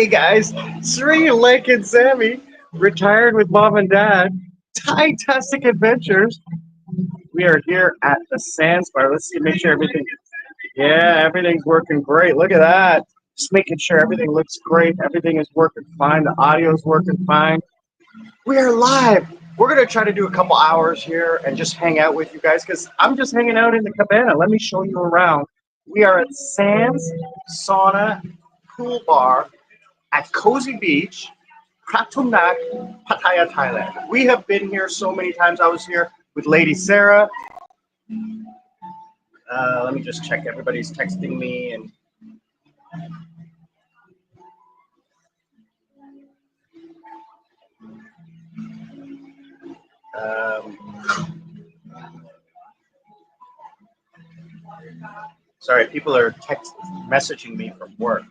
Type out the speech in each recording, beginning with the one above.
Hey guys, Sri, Lake, and Sammy, retired with mom and dad, Thai-tastic adventures. We are here at the Sandbar. Let's see, make sure everything, yeah, everything's working great. Look at that. Just making sure everything looks great. Everything is working fine. The audio is working fine. We are live. We're going to try to do a couple hours here and just hang out with you guys because I'm just hanging out in the cabana. Let me show you around. We are at Sands Sauna Pool Bar at Cozy Beach, Pratumnak, Pattaya, Thailand. We have been here so many times. I was here with Lady Sarah. Let me just check. Everybody's texting me and sorry, people are messaging me from work.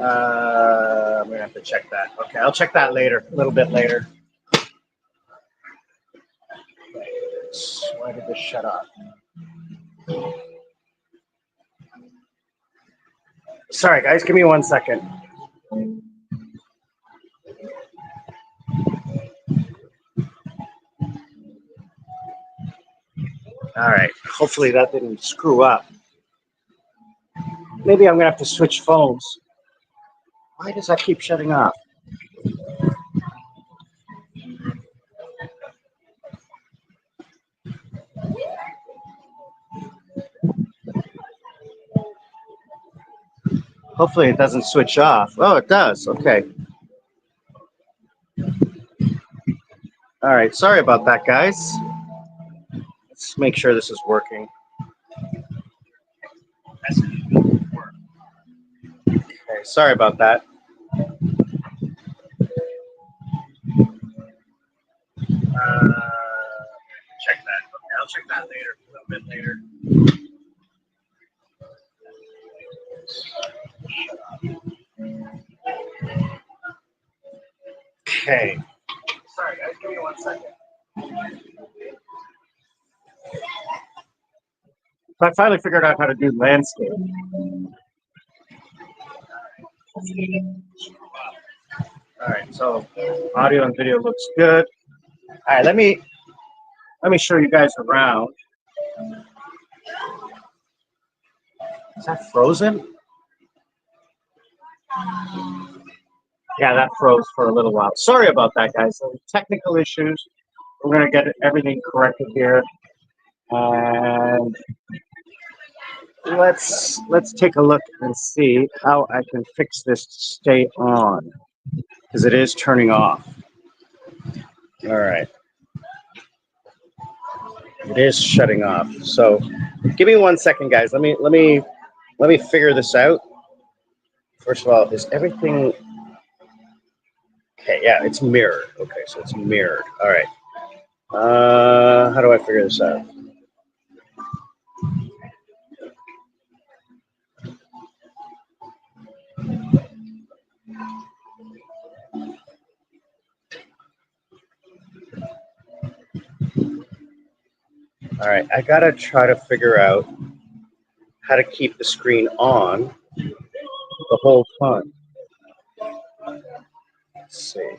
I'm gonna have to check that. Okay, I'll check that later, a little bit later. Why did this shut off? Sorry, guys, give me 1 second. All right, hopefully that didn't screw up. Maybe I'm gonna have to switch phones. Why does that keep shutting off? Hopefully it doesn't switch off. Oh, it does. Okay. All right. Sorry about that, guys. Let's make sure this is working. Okay. Sorry about that. Check that. Okay. I'll check that later. A little bit later. Okay. Sorry, guys. Give me 1 second. So I finally figured out how to do landscape. All right. So audio and video looks good. All right. Let me show you guys around. Is that frozen? Yeah, that froze for a little while. Sorry about that, guys. So technical issues. We're gonna get everything corrected here, and let's take a look and see how I can fix this to stay on, because it is turning off. All right, it is shutting off. So, give me 1 second, guys. Let me figure this out. First of all, is everything okay? Yeah, it's mirrored. Okay, so it's mirrored. All right. How do I figure this out? All right, I gotta try to figure out how to keep the screen on the whole time. Let's see.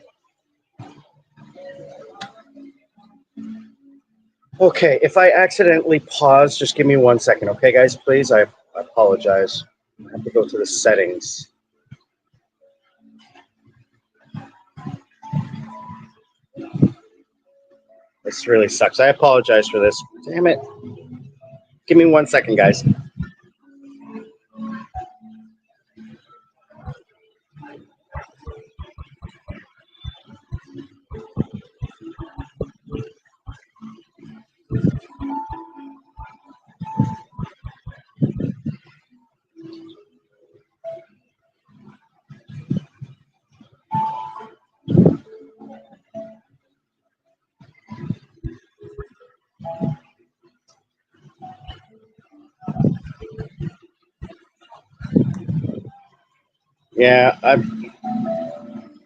Okay, if I accidentally pause, just give me 1 second, okay, guys, please? I apologize. I have to go to the settings. This really sucks. I apologize for this. Damn it. Give me 1 second, guys. Yeah, I'm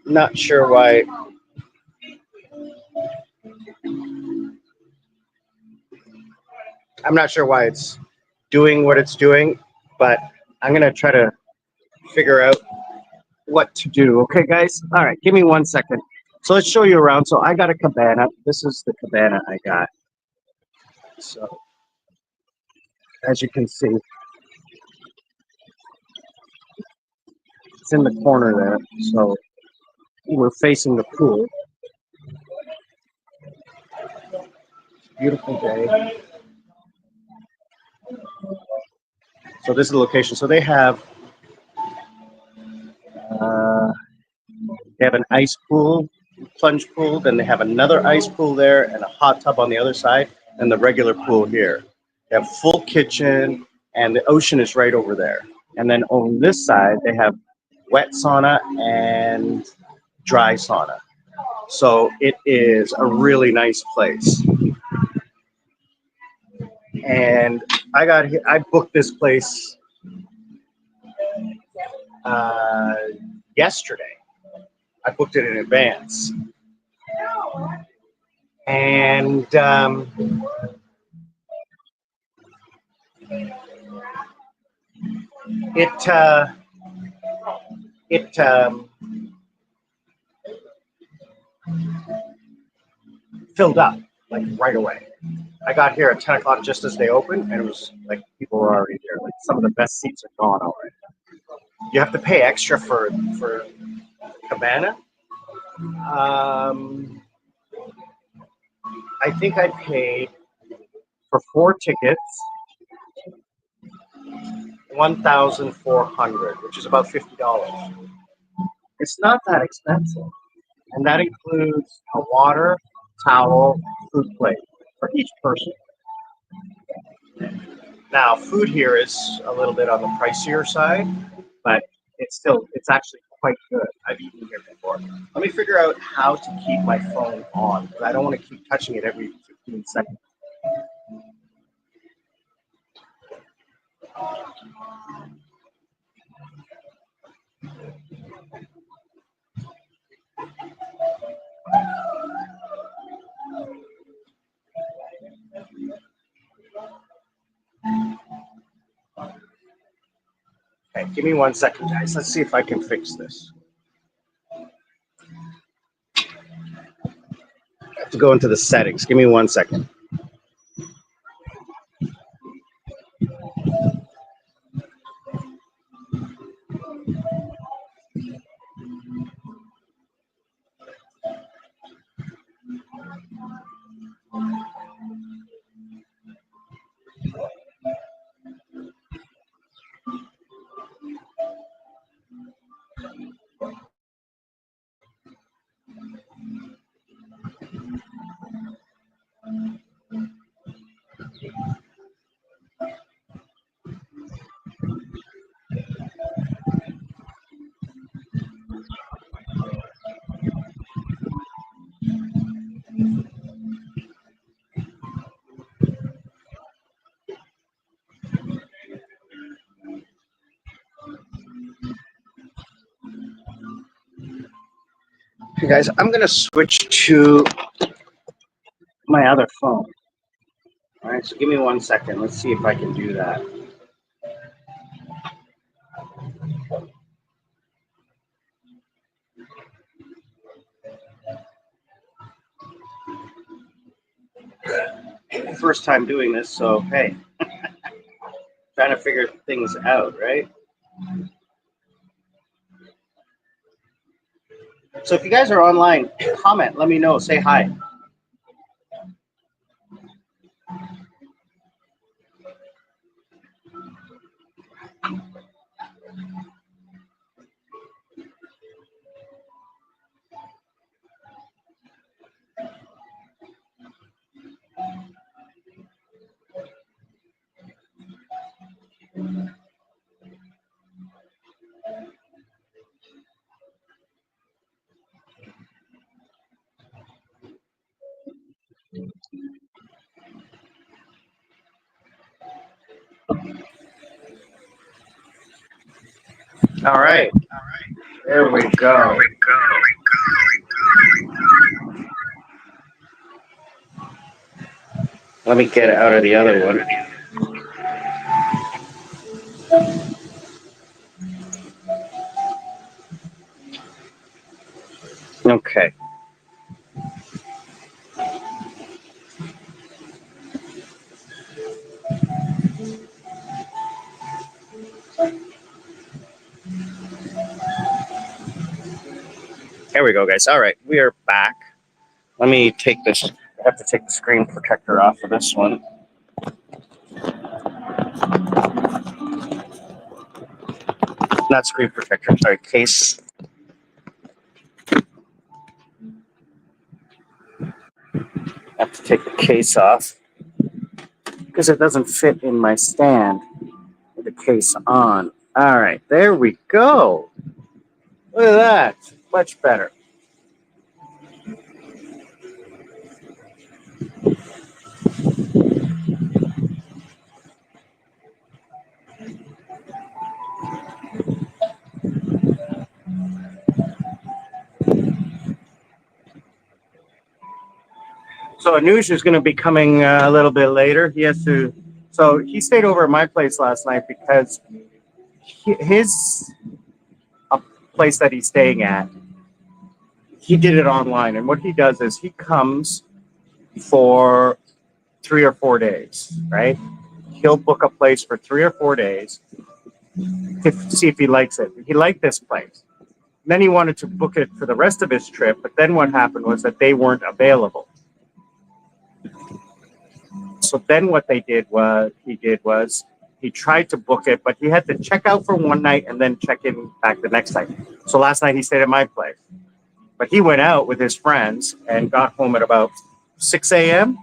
not sure why. I'm not sure why it's doing what it's doing, but I'm gonna try to figure out what to do. Okay, guys. All right, give me 1 second. So let's show you around. So I got a cabana. This is the cabana I got. So as you can see, it's in the corner there. So we're facing the pool. Beautiful day. So this is the location. So uh, they have an ice pool, plunge pool. Then they have another ice pool there and a hot tub on the other side, and the regular pool here. They have full kitchen, and the ocean is right over there. And then on this side, they have wet sauna and dry sauna. So it is a really nice place. And I booked this place uh, yesterday. I booked it in advance, and it it filled up like right away. I got here at 10 o'clock just as they opened, and it was like people were already there. Like some of the best seats are gone already. You have to pay extra for Cabana. I think I paid for 4 tickets 1,400, which is about $50. It's not that expensive, and that includes a water, towel, food plate for each person. Now, food here is a little bit on the pricier side, but it's actually quite good. I've eaten here before. Let me figure out how to keep my phone on, because I don't want to keep touching it every 15 seconds. Okay, give me 1 second, guys. Let's see if I can fix this. I have to go into the settings. Give me 1 second. Okay, guys, I'm going to switch to my other phone. All right, so give me 1 second. Let's see if I can do that. First time doing this, so hey, trying to figure things out, right? So if you guys are online, comment, let me know, say hi. All right, there we go. Let me get out of the other one. There we go, guys. All right, we are back. Let me take this. I have to take the screen protector off of this one. Not screen protector, sorry, case. I have to take the case off because it doesn't fit in my stand with the case on. All right, there we go. Look at that. Much better. So Anush is going to be coming a little bit later. He has to. So he stayed over at my place last night because his place that he's staying at, he did it online. And what he does is he comes for 3 or 4 days, right? He'll book a place for 3 or 4 days to see if he likes it. He liked this place. Then he wanted to book it for the rest of his trip, but then what happened was that they weren't available. So then what he did was he tried to book it, but he had to check out for one night and then check in back the next night. So last night he stayed at my place. But he went out with his friends and got home at about 6 a.m.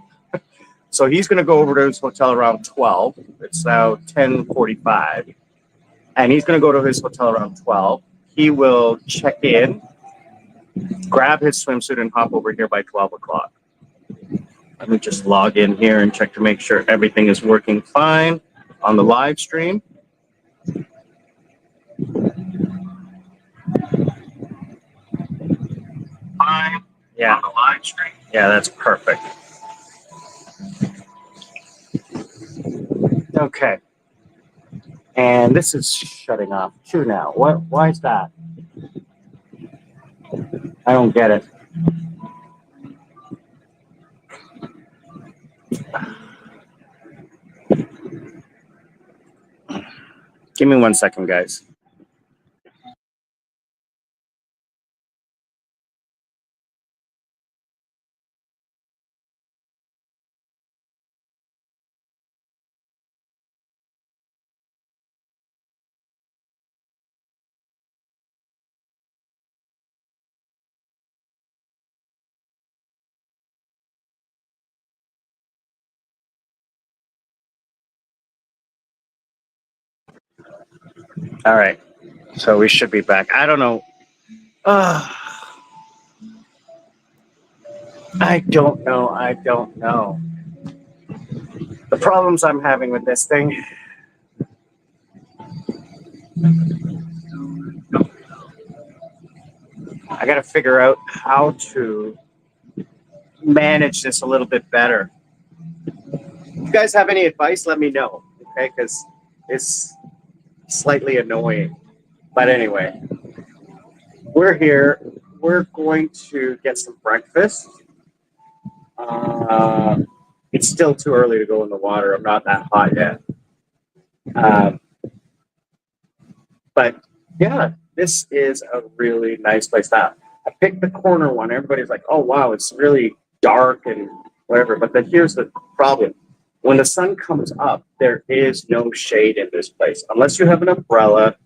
So he's going to go over to his hotel around 12. It's now 10:45. And he's going to go to his hotel around 12. He will check in, grab his swimsuit, and hop over here by 12 o'clock. Let me just log in here and check to make sure everything is working fine on the live stream. Fine. Yeah. On the live stream. Yeah, that's perfect. Okay. And this is shutting off too now. Why is that? I don't get it. Give me 1 second, guys. All right. So we should be back. I don't know. I don't know. The problems I'm having with this thing. I got to figure out how to manage this a little bit better. If you guys have any advice, let me know, okay? Because it's slightly annoying. But anyway, we're here. We're going to get some breakfast. It's still too early to go in the water. I'm not that hot yet. But yeah, this is a really nice place. Now, I picked the corner one. Everybody's like, oh, wow, it's really dark and whatever. But then here's the problem. When the sun comes up, there is no shade in this place. Unless you have an umbrella,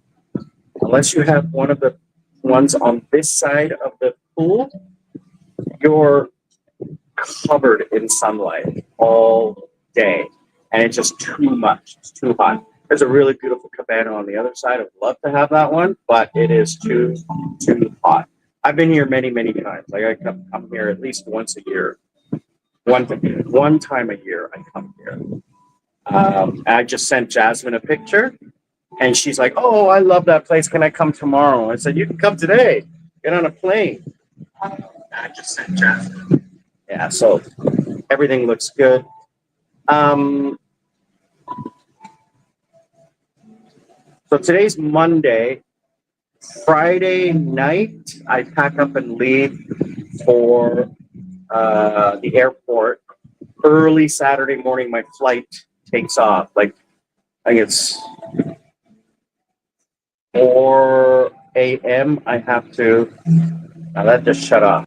unless you have one of the ones on this side of the pool, you're covered in sunlight all day. And it's just too much. It's too hot. There's a really beautiful cabana on the other side. I'd love to have that one, but it is too hot. I've been here many, many times. Like I come here at least once a year. One time a year I come here. I just sent Jasmine a picture, and she's like, "Oh, I love that place. Can I come tomorrow?" I said, "You can come today. Get on a plane." I just sent Jasmine. Yeah, so everything looks good. So today's Monday. Friday night, I pack up and leave for the airport. Early Saturday morning, my flight takes off. Like, I think it's 4 a.m. I have to Now that just shut off.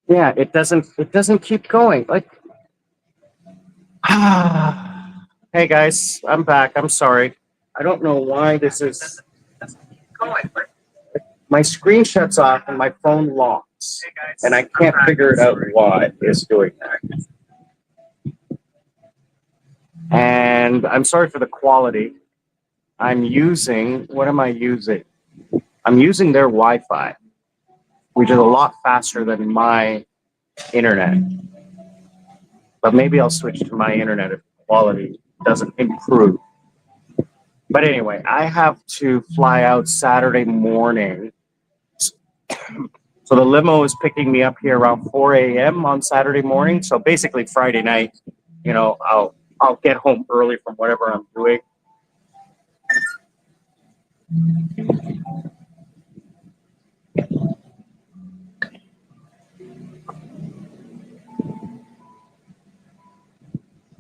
Yeah, it doesn't keep going. Like hey guys, I'm back. I'm sorry. I don't know why this is going. My screen shuts off and my phone locks. And I can't figure it out why it's doing that. And I'm sorry for the quality. I'm using, what am I using? I'm using their Wi-Fi, which is a lot faster than my internet. But maybe I'll switch to my internet if quality doesn't improve. But anyway, I have to fly out Saturday morning. So the limo is picking me up here around 4 a.m. on Saturday morning. So basically Friday night, I'll get home early from whatever I'm doing.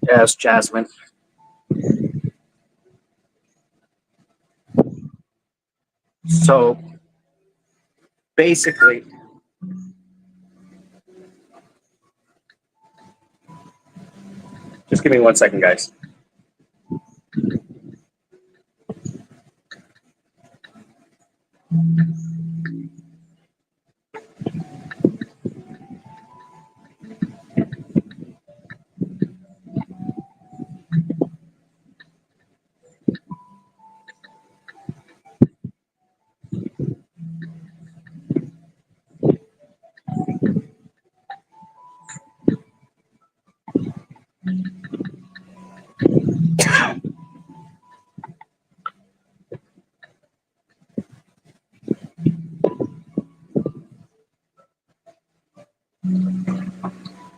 Yes, Jasmine. So basically, just give me 1 second, guys.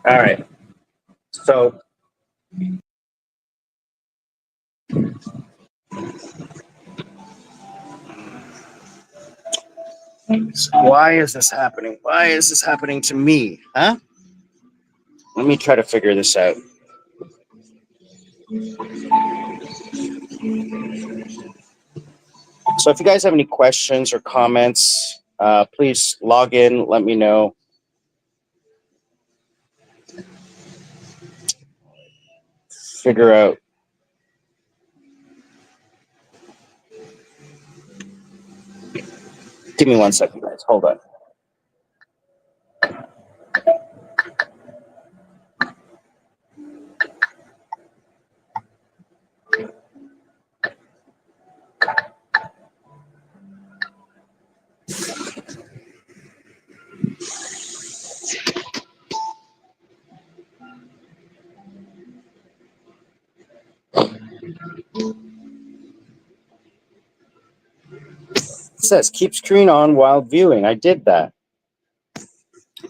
All right. So why is this happening? Why is this happening to me? Huh? Let me try to figure this out. So if you guys have any questions or comments, please log in. Let me know. Figure out. Give me 1 second, guys. Hold on. It says keep screen on while viewing. I did that.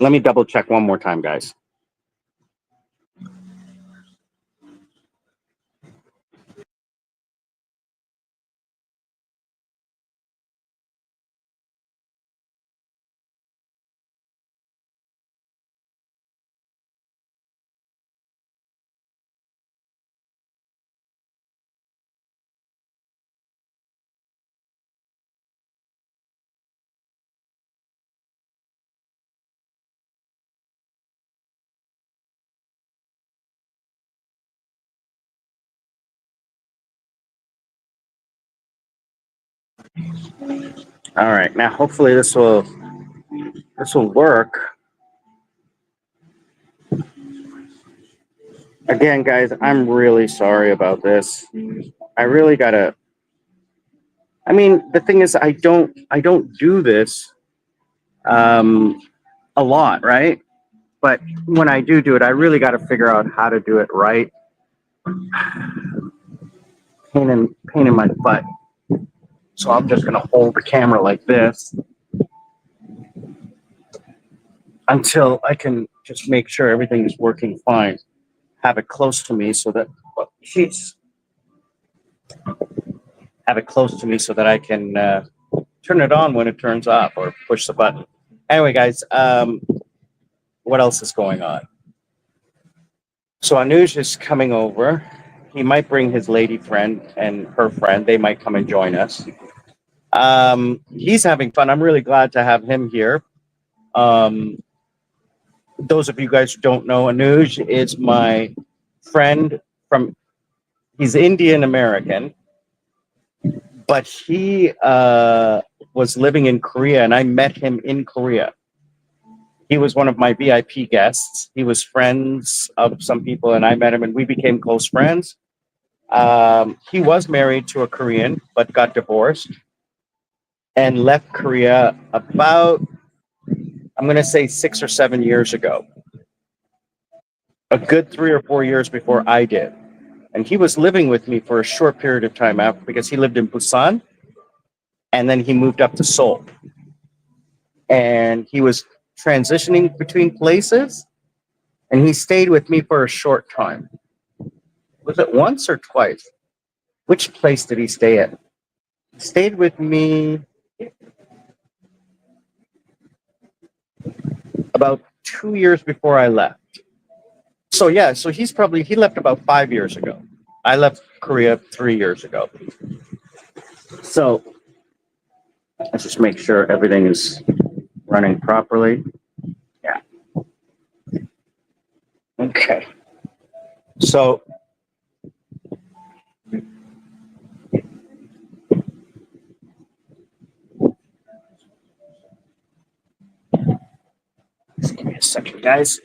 Let me double check one more time, guys. All right. Now, hopefully, this will work. Again, guys, I'm really sorry about this. I really gotta. I mean, the thing is, I don't do this a lot, right? But when I do it, I really got to figure out how to do it right. Pain in my butt. So I'm just gonna hold the camera like this until I can just make sure everything is working fine. have it close to me so that, oh, jeez, have it close to me so that I can turn it on when it turns off or push the button. Anyway, guys, what else is going on? So Anuj is coming over. He might bring his lady friend and her friend. They might come and join us. He's having fun. I'm really glad to have him here. Those of you guys who don't know, Anuj is my friend from, he's Indian American, but he was living in Korea and I met him in Korea. He was one of my VIP guests. He was friends of some people and I met him and we became close friends. He was married to a Korean, but got divorced and left Korea about, I'm going to say 6 or 7 years ago. A good 3 or 4 years before I did. And he was living with me for a short period of time after because he lived in Busan and then he moved up to Seoul. And he was transitioning between places and he stayed with me for a short time. Was it once or twice? Which place did he stay at? He stayed with me about 2 years before I left. So yeah, so he left about 5 years ago. I left Korea 3 years ago. So let's just make sure everything is running properly. Yeah. Okay. So just give me a second, guys.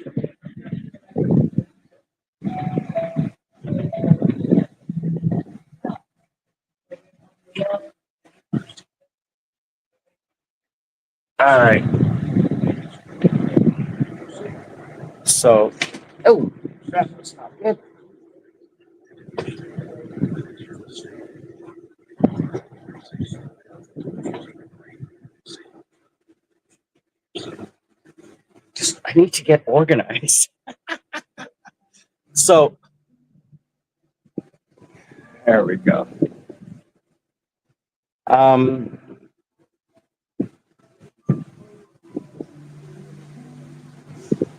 All right. So, oh, that was not good. I need to get organized. So, there we go.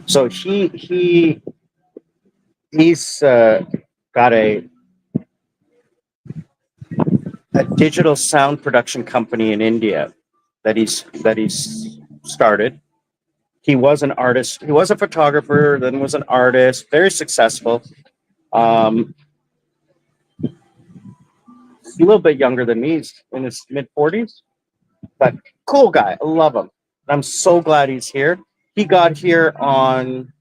So he's got a digital sound production company in India that he's started. He was an artist. He was a photographer, then was an artist, very successful. He's a little bit younger than me. He's in his mid-40s, but cool guy. I love him. I'm so glad he's here. He got here on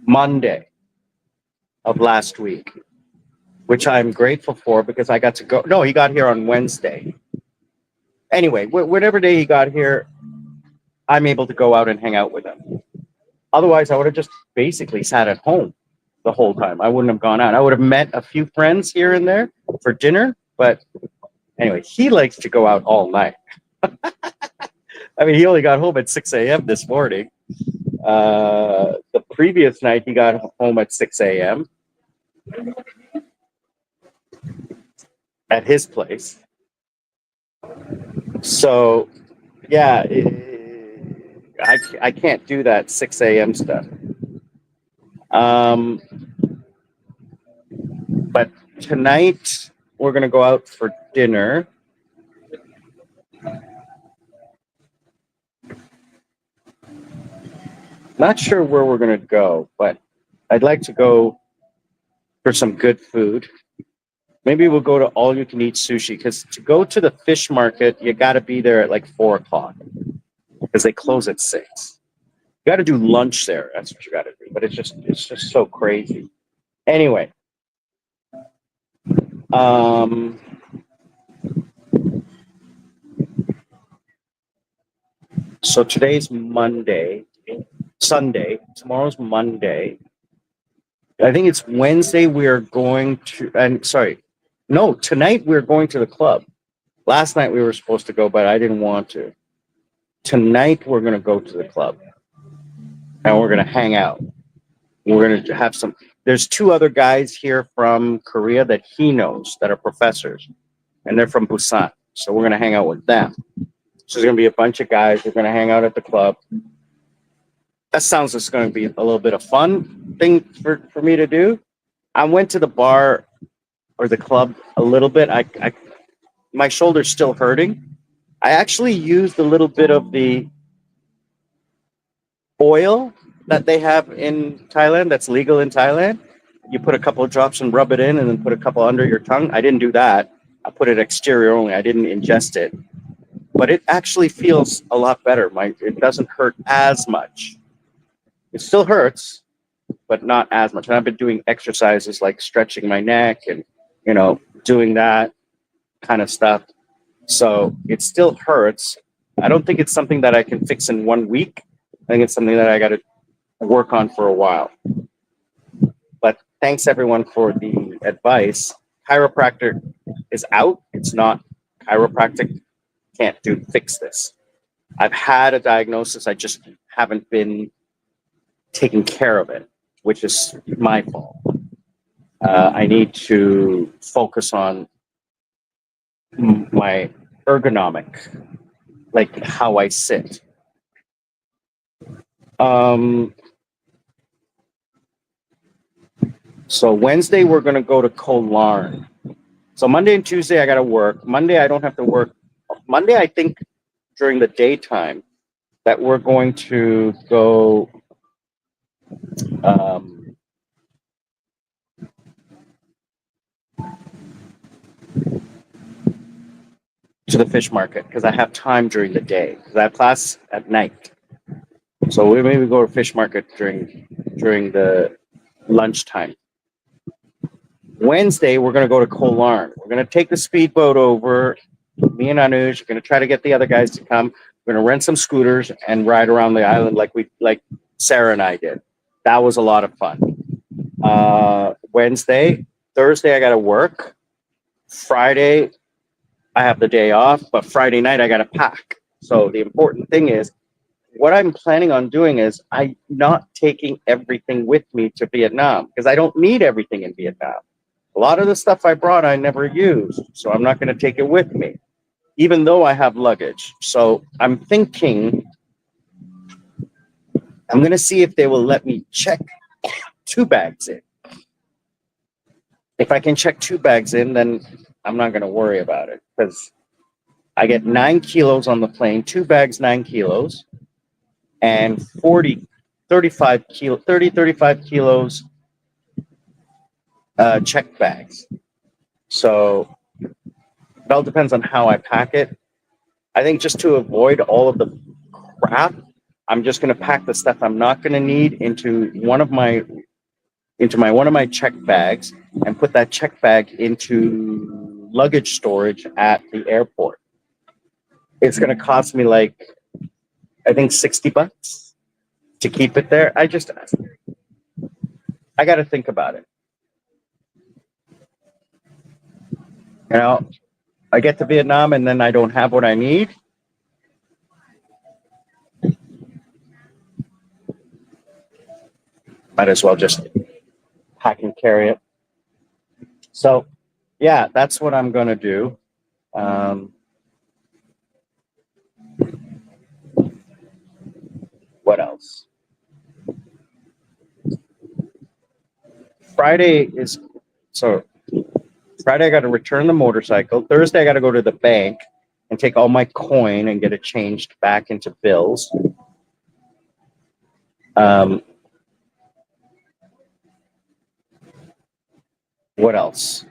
Monday of last week, which I'm grateful for because I got to go. No, he got here on Wednesday. Anyway, whatever day he got here, I'm able to go out and hang out with him. Otherwise, I would have just basically sat at home the whole time. I wouldn't have gone out. I would have met a few friends here and there for dinner. But anyway, he likes to go out all night. I mean, he only got home at 6 a.m. this morning. The previous night, he got home at 6 a.m. at his place. So, yeah, I can't do that 6 a.m. stuff. But tonight, we're going to go out for dinner. Not sure where we're going to go, but I'd like to go for some good food. Maybe we'll go to all-you-can-eat sushi, because to go to the fish market, you got to be there at like 4 o'clock, because they close at 6. You got to do lunch there. That's what you got to do. But it's just so crazy. Anyway, so today's Sunday. Tomorrow's Monday. I think it's Wednesday. We're going to, and sorry, no, tonight we're going to the club. Last night we were supposed to go, but I didn't want to. Tonight we're going to go to the club and we're going to hang out. We're going to have some. There's two other guys here from Korea that he knows that are professors, and they're from Busan. So we're going to hang out with them. So there's going to be a bunch of guys. We're going to hang out at the club. That sounds like it's going to be a little bit of fun thing for me to do. I went to the bar or the club a little bit. My shoulder's still hurting. I actually used a little bit of the oil that they have in Thailand that's legal in Thailand. You put a couple of drops and rub it in and then put a couple under your tongue. I didn't do that. I put it exterior only. I didn't ingest it. But it actually feels a lot better. It doesn't hurt as much. It still hurts, but not as much. And I've been doing exercises like stretching my neck and, doing that kind of stuff. So it still hurts. I don't think it's something that I can fix in 1 week. I think it's something that I got to work on for a while. But thanks everyone for the advice. Chiropractor is out. It's not chiropractic. Can't fix this. I've had a diagnosis. I just haven't been taking care of it, which is my fault. I need to focus on my ergonomic, like how I sit. So Wednesday we're going to go to Koh Larn. So Monday and Tuesday I got to work. Monday I don't have to work. Monday I think during the daytime that we're going to go to the fish market because I have time during the day because I have class at night. So we maybe go to fish market during the lunchtime. Wednesday we're going to go to Koh Larn. We're going to take the speedboat over. Me and Anuj are going to try to get the other guys to come. We're going to rent some scooters and ride around the island like Sarah and I did. That was a lot of fun. Thursday I got to work. Friday I have the day off, but Friday night I got to pack. So the important thing is what I'm planning on doing is I'm not taking everything with me to Vietnam because I don't need everything in Vietnam. A lot of the stuff I brought I never used, so I'm not going to take it with me, even though I have luggage. So I'm thinking I'm going to see if they will let me check 2 bags in. If I can check 2 bags in, then I'm not going to worry about it because I get 9 kilos on the plane, 2 bags, 9 kilos, and 35 kilos check bags. So it all depends on how I pack it. I think just to avoid all of the crap, I'm just going to pack the stuff I'm not going to need into one of my check bags and put that check bag into luggage storage at the airport. It's going to cost me I think $60 to keep it there. I got to think about it. I get to Vietnam and then I don't have what I need. Might as well just pack and carry it. So, yeah, that's what I'm going to do. What else? Friday I got to return the motorcycle. Thursday I got to go to the bank and take all my coin and get it changed back into bills. What else?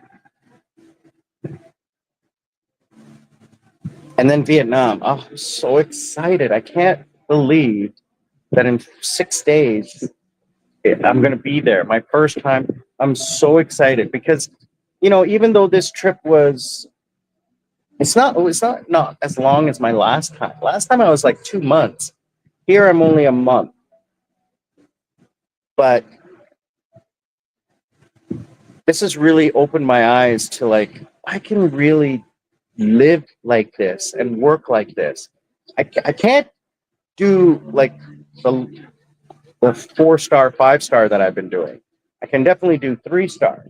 And then Vietnam. Oh, I'm so excited. I can't believe that in 6 days I'm going to be there. My first time. I'm so excited because, even though this trip it's not as long as my last time. Last time I was like 2 months. Here I'm only a month. But this has really opened my eyes to I can really live like this and work like this. I can't do or 4-star, 5-star that I've been doing. I can definitely do 3-star.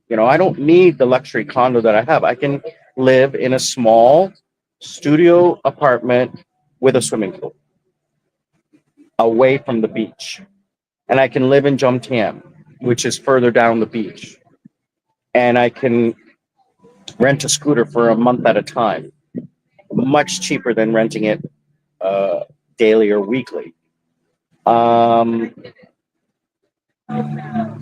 You know, I don't need the luxury condo that I have. I can live in a small studio apartment with a swimming pool away from the beach. And I can live in Jomtien, which is further down the beach. And I can rent a scooter for a month at a time, much cheaper than renting it uh, daily or weekly. Um,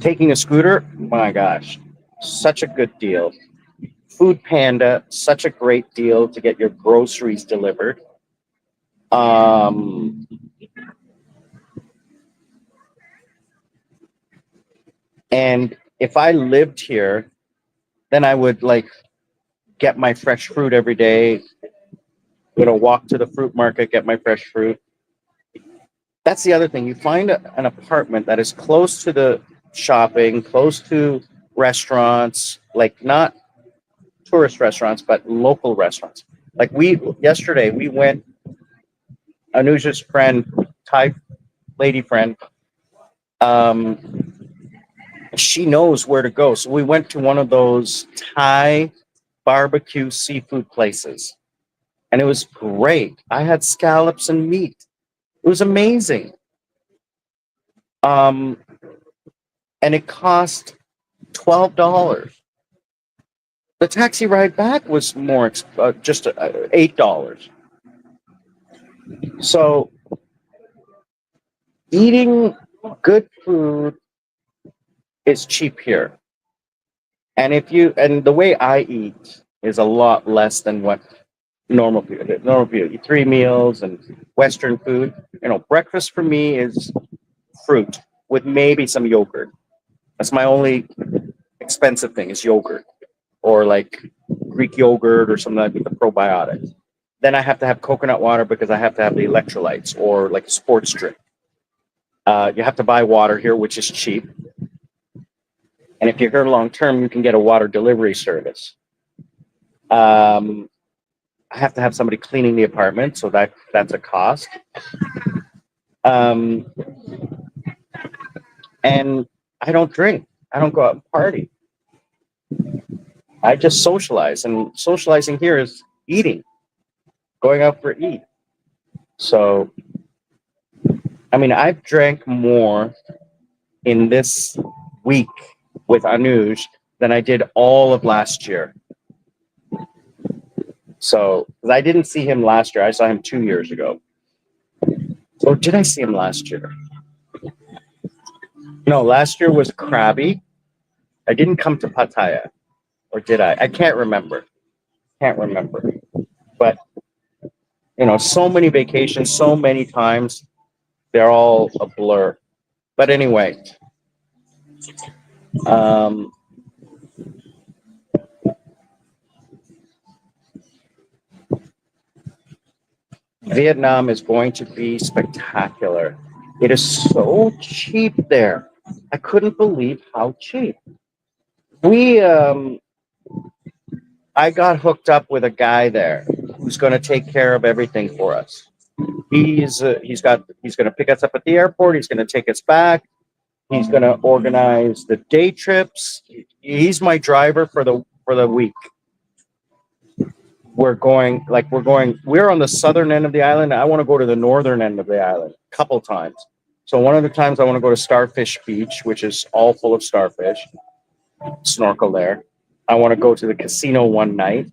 Taking a scooter, my gosh, such a good deal. Food Panda, such a great deal to get your groceries delivered. Um, and if I lived here, then I would like get my fresh fruit every day. You know, walk to the fruit market, get my fresh fruit. That's the other thing. You find an apartment that is close to the shopping, close to restaurants, like not tourist restaurants, but local restaurants. Like we yesterday, we went. Anuja's friend, Thai lady friend, um, she knows where to go. So we went to one of those Thai barbecue seafood places, and it was great. I had scallops and meat. It was amazing. Um, and it cost $12. The taxi ride back was more, just $8. So eating good food is cheap here. And if you and the way I eat is a lot less than what normal people eat 3 meals and Western food. You know, breakfast for me is fruit with maybe some yogurt. That's my only expensive thing is yogurt or like Greek yogurt or something like with the probiotics. Then I have to have coconut water because I have to have the electrolytes or like a sports drink. You have to buy water here, which is cheap. And if you're here long term, you can get a water delivery service. Um, I have to have somebody cleaning the apartment, so that's a cost. Um, and I don't drink. I don't go out and party. I just socialize, and socializing here is eating, going out for eat. So, I mean, I've drank more in this week with Anuj than I did all of last year. So, 'cause I didn't see him last year. I saw him 2 years ago. So, did I see him last year? No, last year was Krabi. I didn't come to Pattaya, or did I? I can't remember. Can't remember. But you know, so many vacations, so many times, they're all a blur. But anyway, um, Vietnam is going to be spectacular. It is so cheap there. I couldn't believe how cheap. We, I got hooked up with a guy there who's going to take care of everything for us. He's going to pick us up at the airport. He's going to take us back. He's going to organize the day trips. He's my driver for the week. We're on the southern end of the island. I want to go to the northern end of the island a couple times. So one of the times I want to go to Starfish Beach, which is all full of starfish, snorkel there. I want to go to the casino one night.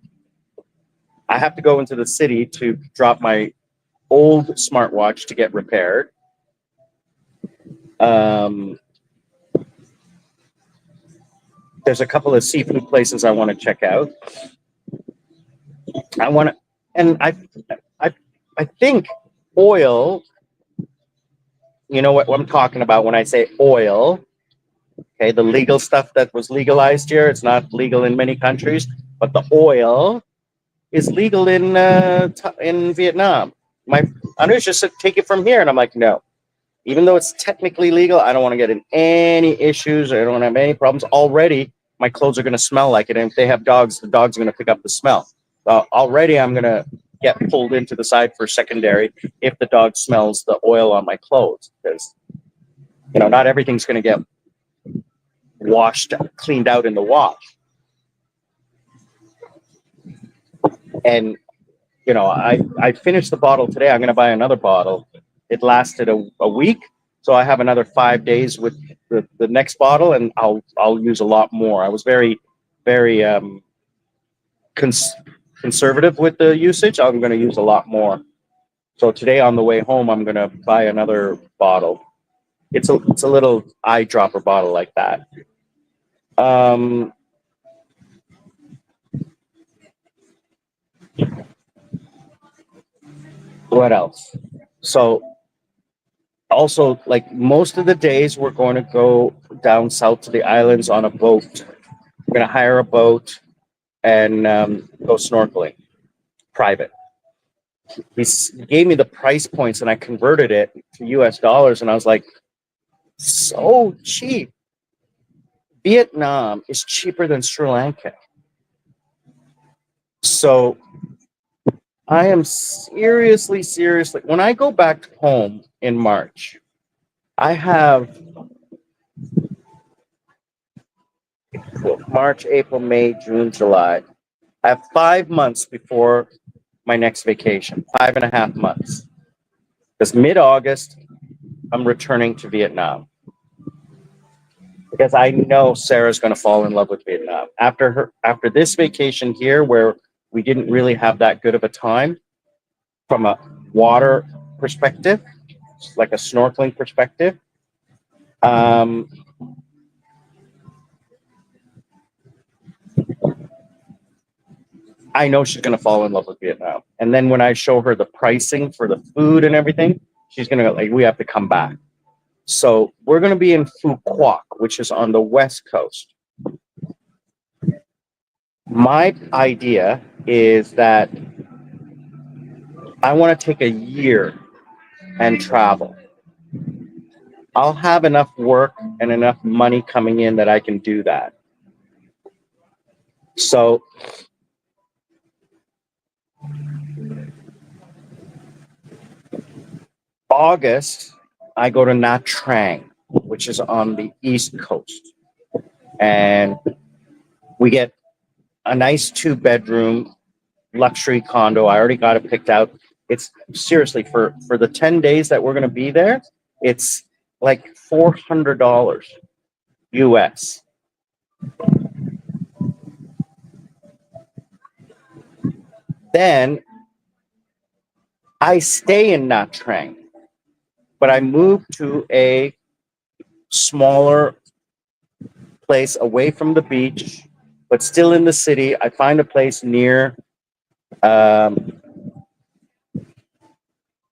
I have to go into the city to drop my old smartwatch to get repaired. Um, there's a couple of seafood places I want to check out. I want to, and I, I think oil. You know what I'm talking about when I say oil. Okay, the legal stuff that was legalized here. It's not legal in many countries, but the oil is legal in Vietnam. My Anush just said take it from here, and I'm like, no. Even though it's technically legal, I don't want to get in any issues. I don't have any problems. Already, my clothes are going to smell like it, and if they have dogs, the dogs are going to pick up the smell. Already, I'm going to get pulled into the side for secondary if the dog smells the oil on my clothes because Not everything's going to get washed, cleaned out in the wash. And I finished the bottle today. I'm going to buy another bottle. It lasted a week, so I have another 5 days with the next bottle, and I'll use a lot more. I was very, very conservative with the usage. I'm going to use a lot more. So today on the way home, I'm going to buy another bottle. It's a little eyedropper bottle like that. What else? So also, like most of the days, we're going to go down south to the islands on a boat. We're going to hire a boat and go snorkeling, private. He gave me the price points, and I converted it to US dollars, and I was like, so cheap. Vietnam is cheaper than Sri Lanka. So I am seriously, when I go back home in March, I have March, April, May, June, July. I have 5 months before my next vacation, 5.5 months. Because mid-August, I'm returning to Vietnam. Because I know Sarah's going to fall in love with Vietnam. After this vacation here, where we didn't really have that good of a time from a water perspective, like a snorkeling perspective, I know she's going to fall in love with Vietnam. And then when I show her the pricing for the food and everything, she's going to go like, we have to come back. So we're going to be in Phu Quoc, which is on the west coast. My idea is that I want to take a year and travel. I'll have enough work and enough money coming in that I can do that. So August, I go to Nha Trang, which is on the east coast. And we get a nice 2-bedroom luxury condo. I already got it picked out. It's seriously for the 10 days that we're going to be there, it's like $400 US. Then I stay in Nha Trang, but I move to a smaller place away from the beach, but still in the city. I find a place near.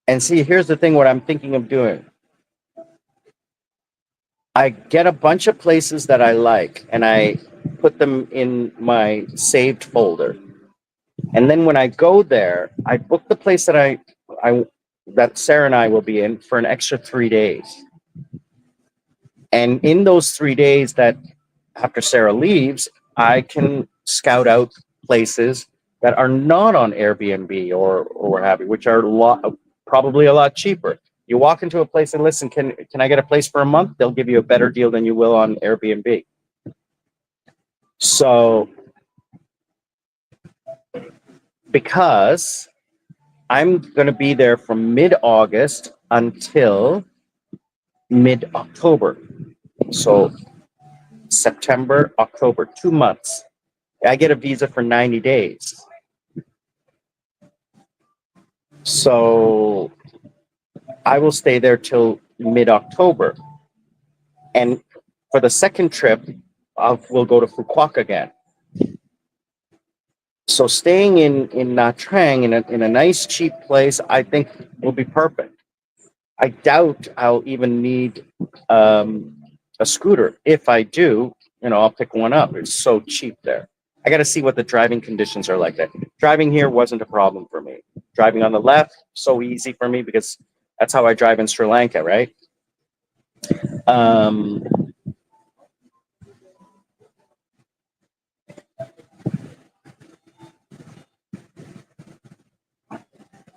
And see, here's the thing, what I'm thinking of doing. I get a bunch of places that I like, and I put them in my saved folder. And then when I go there, I book the place that that Sarah and I will be in for an extra 3 days. And in those 3 days that after Sarah leaves, I can scout out places that are not on Airbnb or what have you, which are probably a lot cheaper. You walk into a place and listen, can I get a place for a month? They'll give you a better deal than you will on Airbnb. So, because I'm going to be there from mid-August until mid-October. So September, October, 2 months. I get a visa for 90 days. So I will stay there till mid-October. And for the second trip, we'll go to Phu Quoc again. So staying in Nha Trang in a nice, cheap place, I think will be perfect. I doubt I'll even need a scooter. If I do, I'll pick one up. It's so cheap there. I got to see what the driving conditions are like. That driving here wasn't a problem for me. Driving on the left, so easy for me because that's how I drive in Sri Lanka, right?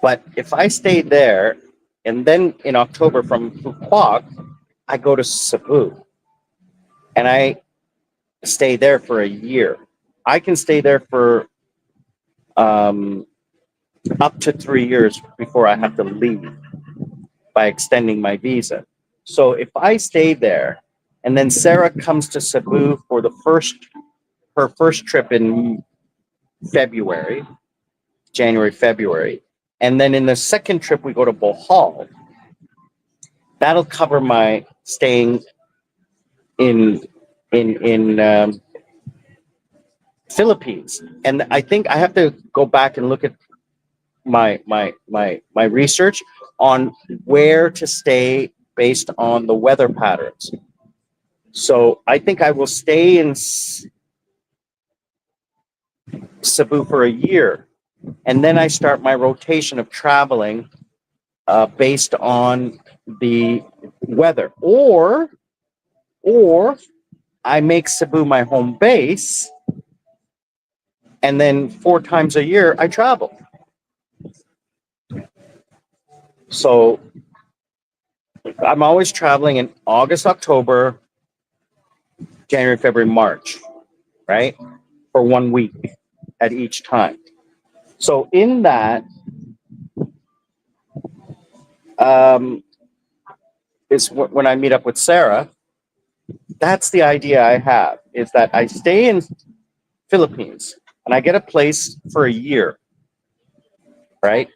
But if I stayed there, and then in October from Phu Quoc, I go to Cebu and I stay there for a year. I can stay there for um, up to 3 years before I have to leave by extending my visa. So if I stay there and then Sarah comes to Cebu for her first trip in February, January, February, and then in the second trip we go to Bohol, that'll cover my staying in in Philippines. And I think I have to go back and look at my research on where to stay based on the weather patterns. So I think I will stay in Cebu for a year, and then I start my rotation of traveling based on the weather, or I make Cebu my home base, and then 4 times a year I travel. So I'm always traveling in August, October, January, February, March, right? For 1 week at each time. So in that um, is when I meet up with Sarah. That's the idea I have, is that I stay in Philippines and I get a place for a year, right?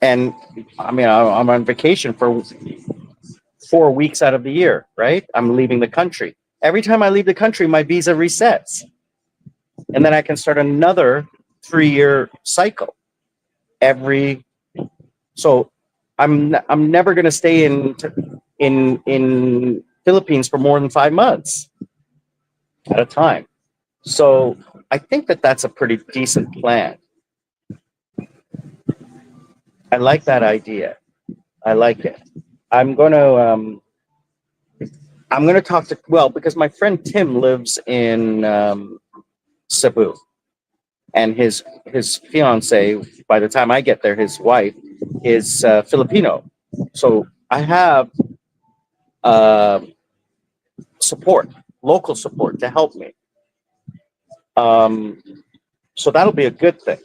And I mean, I'm on vacation for 4 weeks out of the year, right? I'm leaving the country. Every time I leave the country, my visa resets, and then I can start another 3-year cycle every. So I'm never going to stay in Philippines for more than 5 months at a time. So I think that that's a pretty decent plan. I like that idea. I like it. I'm gonna um, I'm gonna talk to, well, because my friend Tim lives in Cebu, and his fiance. By the time I get there, his wife is Filipino. So I have uh, support, local support to help me. Um, so that'll be a good thing.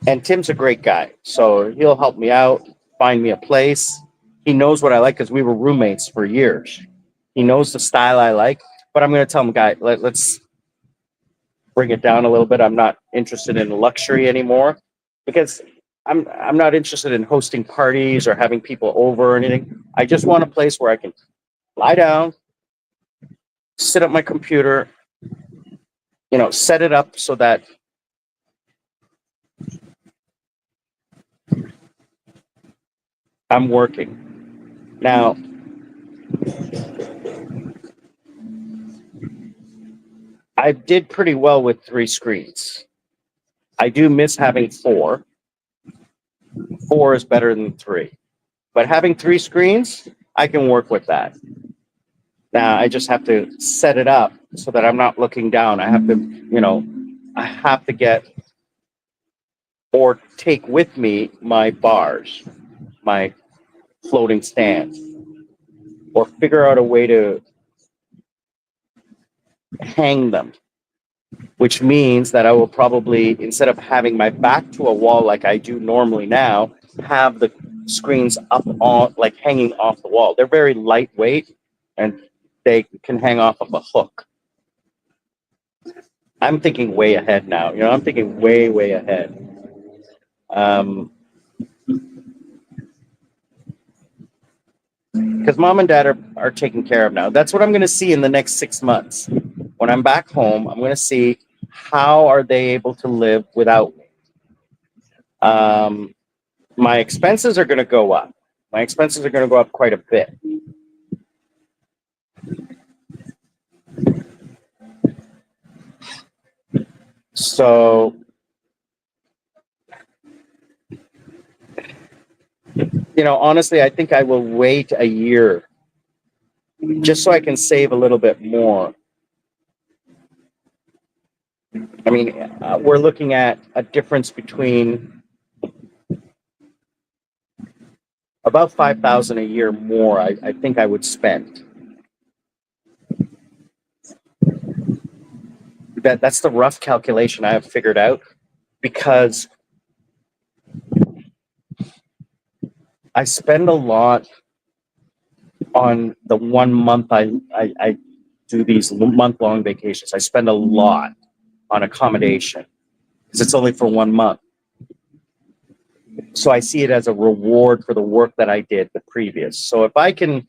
And Tim's a great guy, so he'll help me out, find me a place. He knows what I like because we were roommates for years. He knows the style I like, but I'm going to tell him, guy, let's bring it down a little bit. I'm not interested in luxury anymore because I'm not interested in hosting parties or having people over or anything. I just want a place where I can lie down, sit at my computer, set it up so that I'm working. Now, I did pretty well with 3 screens. I do miss having four. Four is better than three. But having 3 screens, I can work with that. Now I just have to set it up so that I'm not looking down. I have to get or take with me my bars, my floating stands, or figure out a way to hang them, which means that I will probably, instead of having my back to a wall like I do normally now, have the screens up on, like hanging off the wall. They're very lightweight and they can hang off of a hook. I'm thinking way ahead now. I'm thinking way, way ahead. Um, because mom and dad are taken care of now. That's what I'm going to see in the next 6 months. When I'm back home, I'm going to see how are they able to live without me. My expenses are going to go up. My expenses are going to go up quite a bit. So, honestly, I think I will wait a year just so I can save a little bit more. I mean, we're looking at a difference between about 5,000 a year more. I think I would spend. That's the rough calculation I have figured out, because I spend a lot on the 1 month I do these month-long vacations. I spend a lot on accommodation because it's only for 1 month. So I see it as a reward for the work that I did the previous. So if I can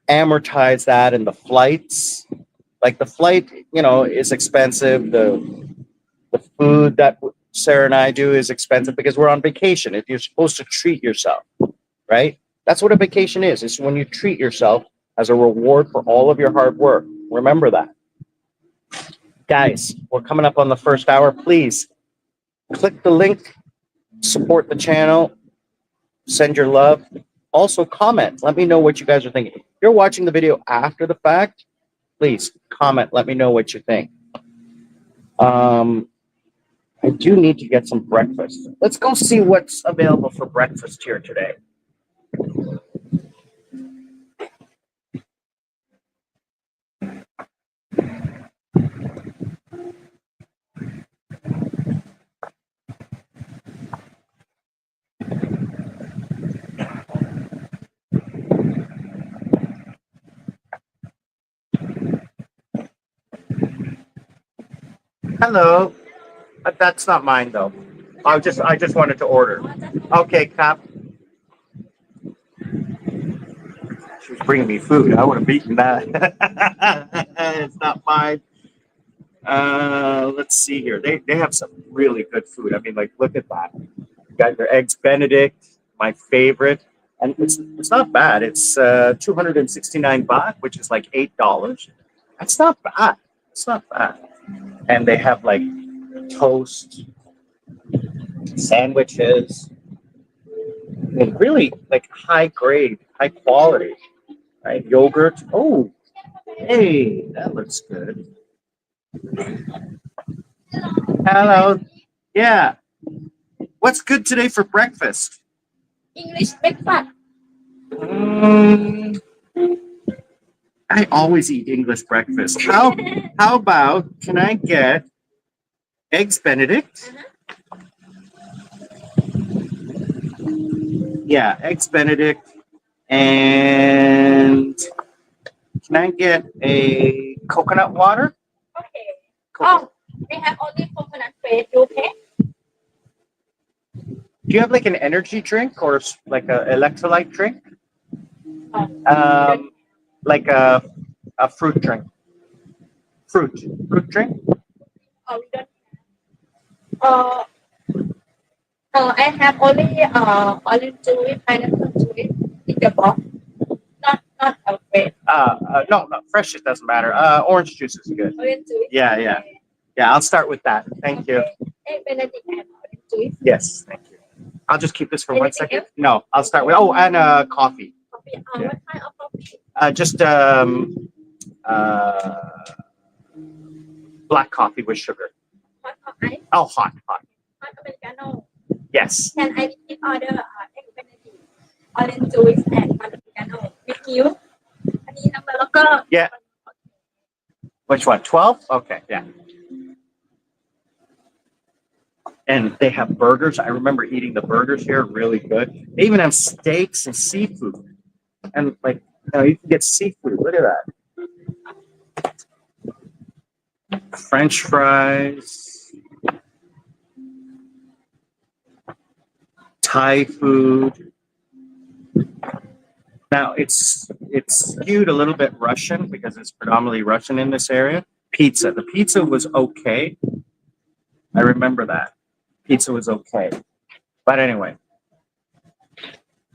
amortize that in the flights, like the flight, is expensive. The food that Sarah and I do is expensive because we're on vacation. If you're supposed to treat yourself, right? That's what a vacation is. It's when you treat yourself as a reward for all of your hard work. Remember that. Guys, we're coming up on the first hour. Please click the link, support the channel, send your love. Also comment. Let me know what you guys are thinking. If you're watching the video after the fact, please comment. Let me know what you think. I do need to get some breakfast. Let's go see what's available for breakfast here today. Hello. That's not mine though. I just wanted to order. Okay, Cap. She was bringing me food. I would have beaten that. It's not mine. Let's see here. They have some really good food. I mean, like, look at that. You got your eggs Benedict, my favorite, and it's not bad. It's 269 baht, which is like $8. That's not bad. It's not bad. And they have like toast, sandwiches, and really like high grade, high quality, right? Yogurt. Oh, hey, that looks good. Hello. Yeah. What's good today for breakfast? English breakfast. Mm, I always eat English breakfast. How about, can I get eggs Benedict? Yeah, eggs Benedict. And can I get a coconut water? Okay. Oh, we have only coconut flavored. Okay. Do you have like an energy drink or like an electrolyte drink? Like a fruit drink. Fruit drink? Oh, we don't. Uh, I have only olive juice, pineapple juice in the box. Not a fresh. No, fresh. It doesn't matter. Orange juice is good. Orange juice. Yeah, yeah. Yeah, I'll start with that. Thank you. Hey, Benedict and orange juice. Yes, thank you. I'll just keep this for 1 Anything second. else? No, I'll start with, and coffee. Coffee. Yeah. What kind of coffee? Just black coffee with sugar. Hot or ice? Oh, hot. Hot Americano. Yes. Can I repeat order? Egg Benedict, orange juice, and hot Americano with you. อันนี้น้ำมันแล้วก็ Yeah. Which one? 12? Okay, yeah. And they have burgers. I remember eating the burgers here, really good. They even have steaks and seafood. And like, you can get seafood. Look at that. French fries. Thai food. Now it's skewed a little bit Russian because it's predominantly Russian in this area. Pizza. The pizza was okay. I remember that. Pizza was okay. But anyway.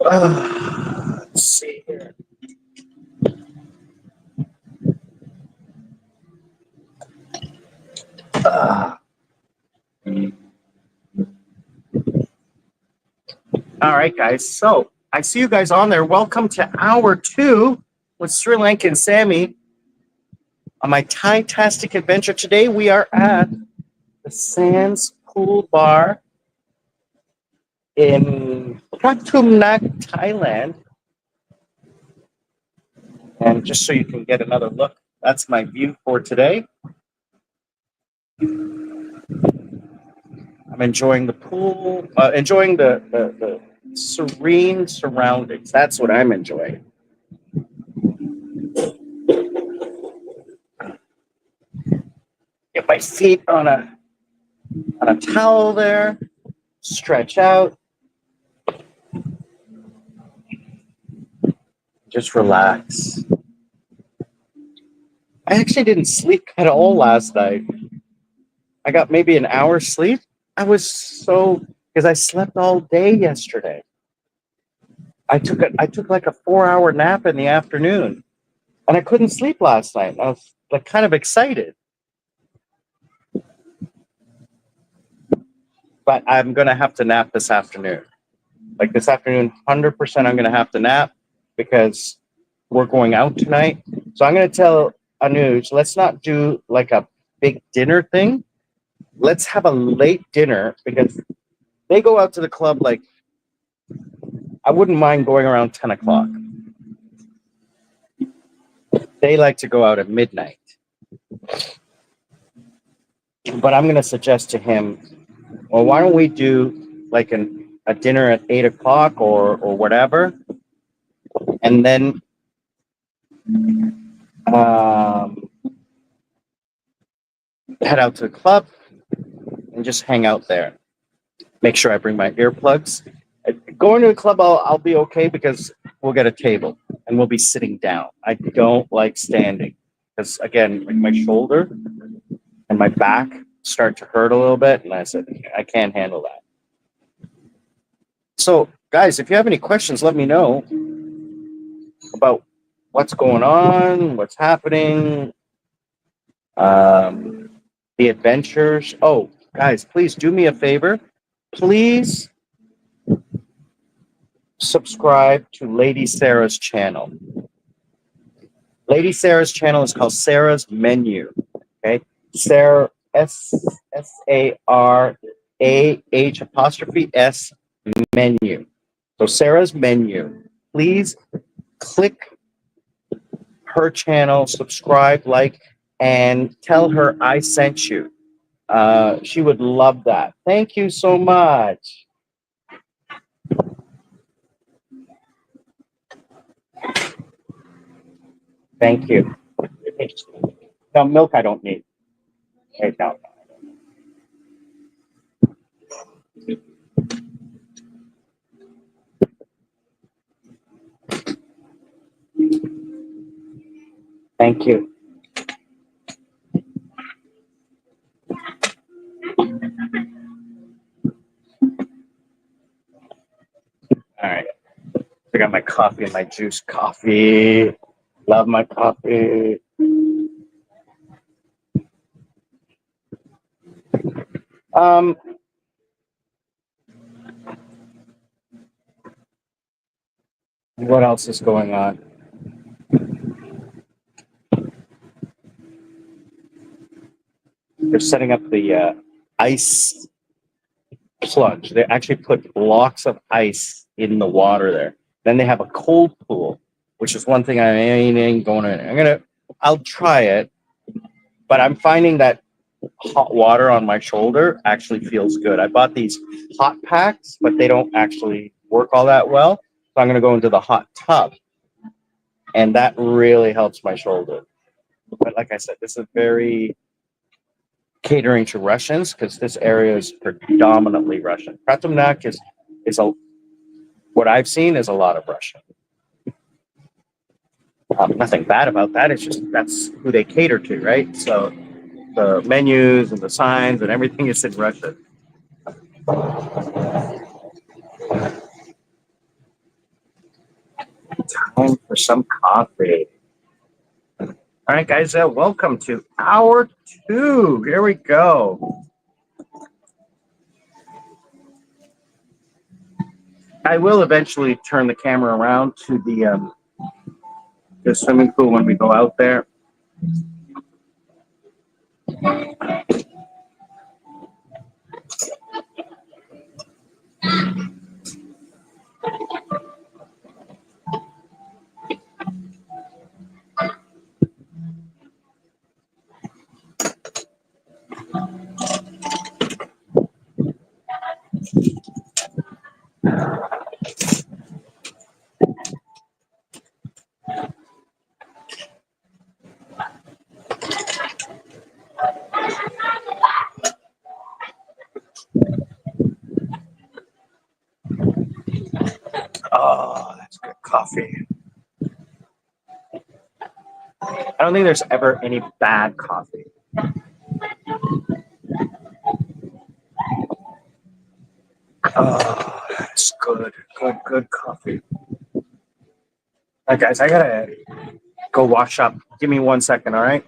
Let's see here. All right, guys. So I see you guys on there. Welcome to hour 2 with Sri Lankan Sammy on my Thai-tastic adventure. Today we are at the Sands Pool Bar in Pratumnak, Thailand. And just so you can get another look, that's my view for today. I'm enjoying the pool, enjoying the serene surroundings. That's what I'm enjoying. Get my feet on a towel there, stretch out, just relax. I actually didn't sleep at all last night. I got maybe an hour's sleep. I was so because I slept all day yesterday. I took like a 4-hour nap in the afternoon, and I couldn't sleep last night. I was like kind of excited, but I'm gonna have to nap this afternoon. Like this afternoon, 100%, I'm gonna have to nap because we're going out tonight. So I'm gonna tell Anuj, let's not do like a big dinner thing. Let's have a late dinner because they go out to the club like I wouldn't mind going around 10 o'clock. They like to go out at midnight. But I'm going to suggest to him, well, why don't we do like a dinner at 8 o'clock or whatever, and then head out to the club and just hang out there. Make sure I bring my earplugs. Going to the club, I'll be okay because we'll get a table and we'll be sitting down. I don't like standing because, again, like my shoulder and my back start to hurt a little bit. And I said, I can't handle that. So, guys, if you have any questions, let me know about what's going on, what's happening, the adventures. Oh, guys, please do me a favor. Please subscribe to Lady Sarah's channel. Lady Sarah's channel is called Sarah's Menu. Okay, Sarah SARAH' Menu. So Sarah's Menu. Please click her channel, subscribe, like, and tell her I sent you. She would love that. Thank you so much. Thank you. No, milk I don't need. Wait, no. Thank you. All right. I got my coffee and my juice coffee. Love my coffee. What else is going on? They're setting up the ice plunge. They actually put blocks of ice in the water there. Then they have a cold pool, which is one thing I ain't going in. I'll try it, but I'm finding that hot water on my shoulder actually feels good. I bought these hot packs, but they don't actually work all that well. So I'm going to go into the hot tub, and that really helps my shoulder. But like I said, this is very catering to Russians because this area is predominantly Russian. Pratumnak is what I've seen is a lot of Russian. Nothing bad about that. It's just that's who they cater to, right? So the menus and the signs and everything is in Russian. Time for some coffee. All right, guys, welcome to hour 2. Here we go. I will eventually turn the camera around to the swimming pool when we go out there. Oh, that's good coffee. I don't think there's ever any bad coffee. Oh, that's good. Good coffee. All right, guys, I gotta go wash up. Give me 1 second, all right?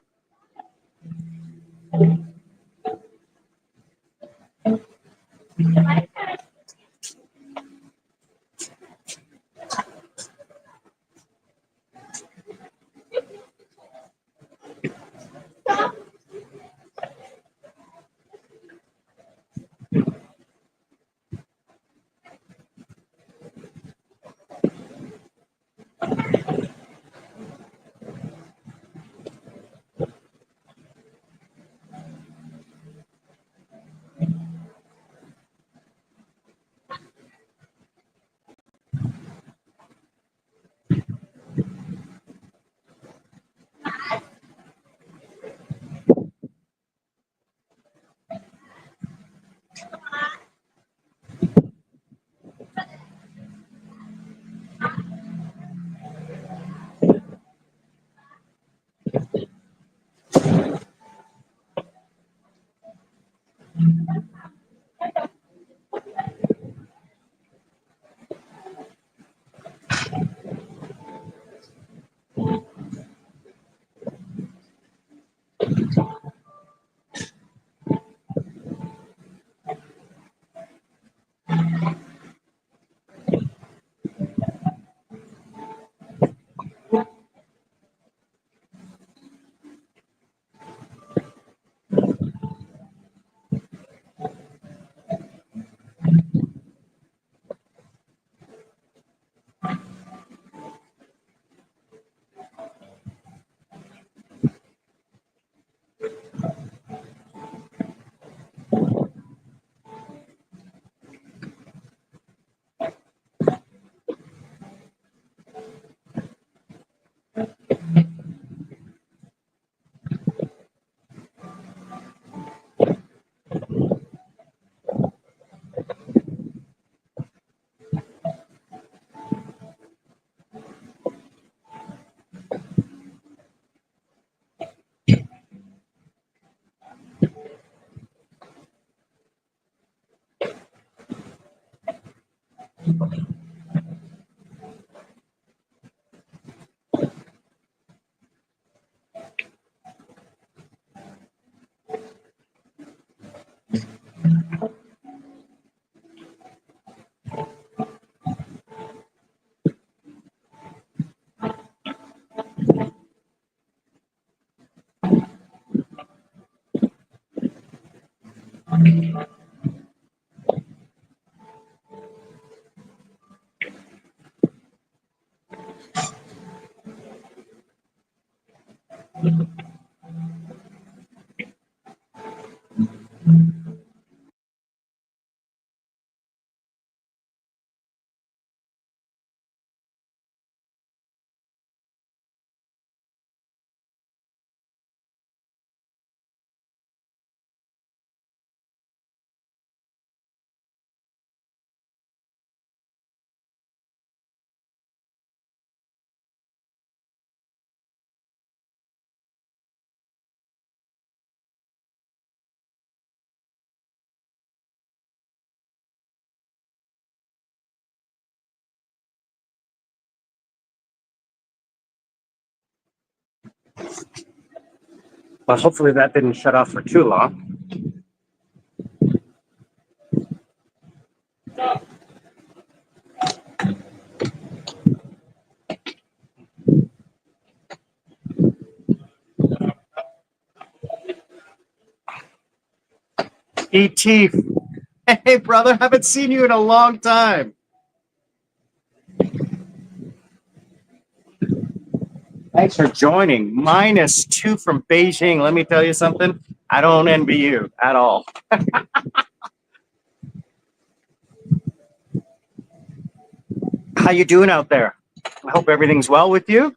Well, hopefully that didn't shut off for too long. E.T. Hey, brother, haven't seen you in a long time. Thanks for joining. -2 from Beijing. Let me tell you something. I don't envy you at all. How you doing out there? I hope everything's well with you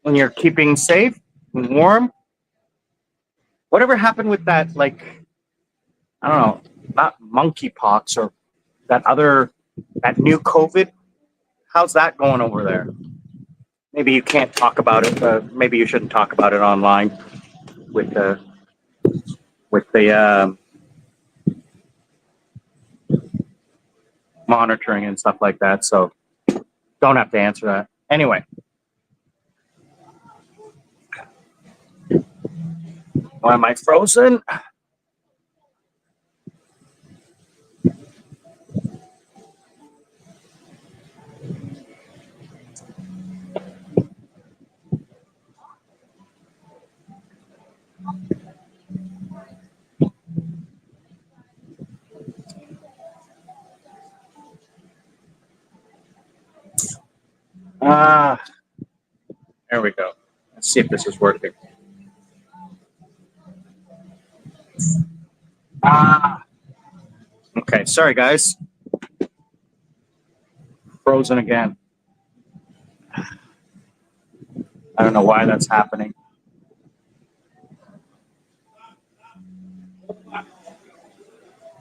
and you're keeping safe and warm. Whatever happened with that, like, I don't know, not monkeypox or that new COVID? How's that going over there? Maybe you can't talk about it. Maybe you shouldn't talk about it online with the monitoring and stuff like that. So don't have to answer that. Anyway, why am I frozen? Ah, there we go. Let's see if this is working. Okay, sorry guys. Frozen again. I don't know why that's happening.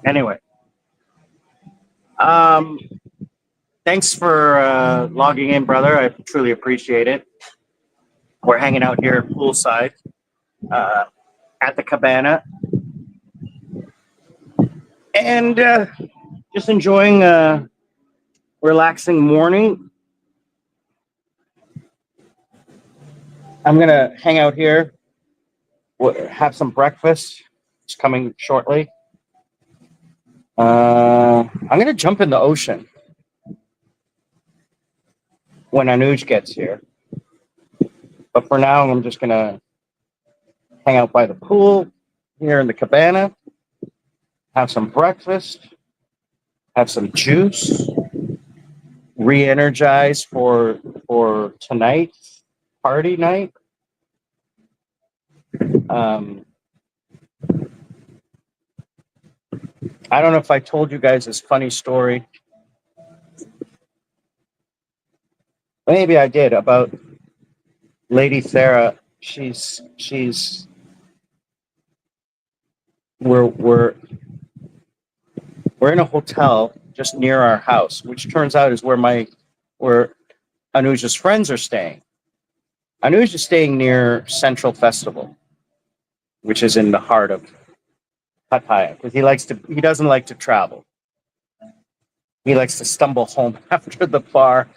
Anyway, thanks for logging in, brother. I truly appreciate it. We're hanging out here poolside at the Cabana and just enjoying a relaxing morning. I'm gonna hang out here, have some breakfast. It's coming shortly. I'm gonna jump in the ocean when Anuj gets here. But for now, I'm just gonna hang out by the pool here in the Cabana, have some breakfast, have some juice, re-energize for tonight's party night. I don't know if I told you guys this funny story. Maybe I did about Lady Sarah. We're in a hotel just near our house, which turns out is where Anuja's friends are staying. Anuj is staying near Central Festival, which is in the heart of Pattaya, because he doesn't like to travel. He likes to stumble home after the bar,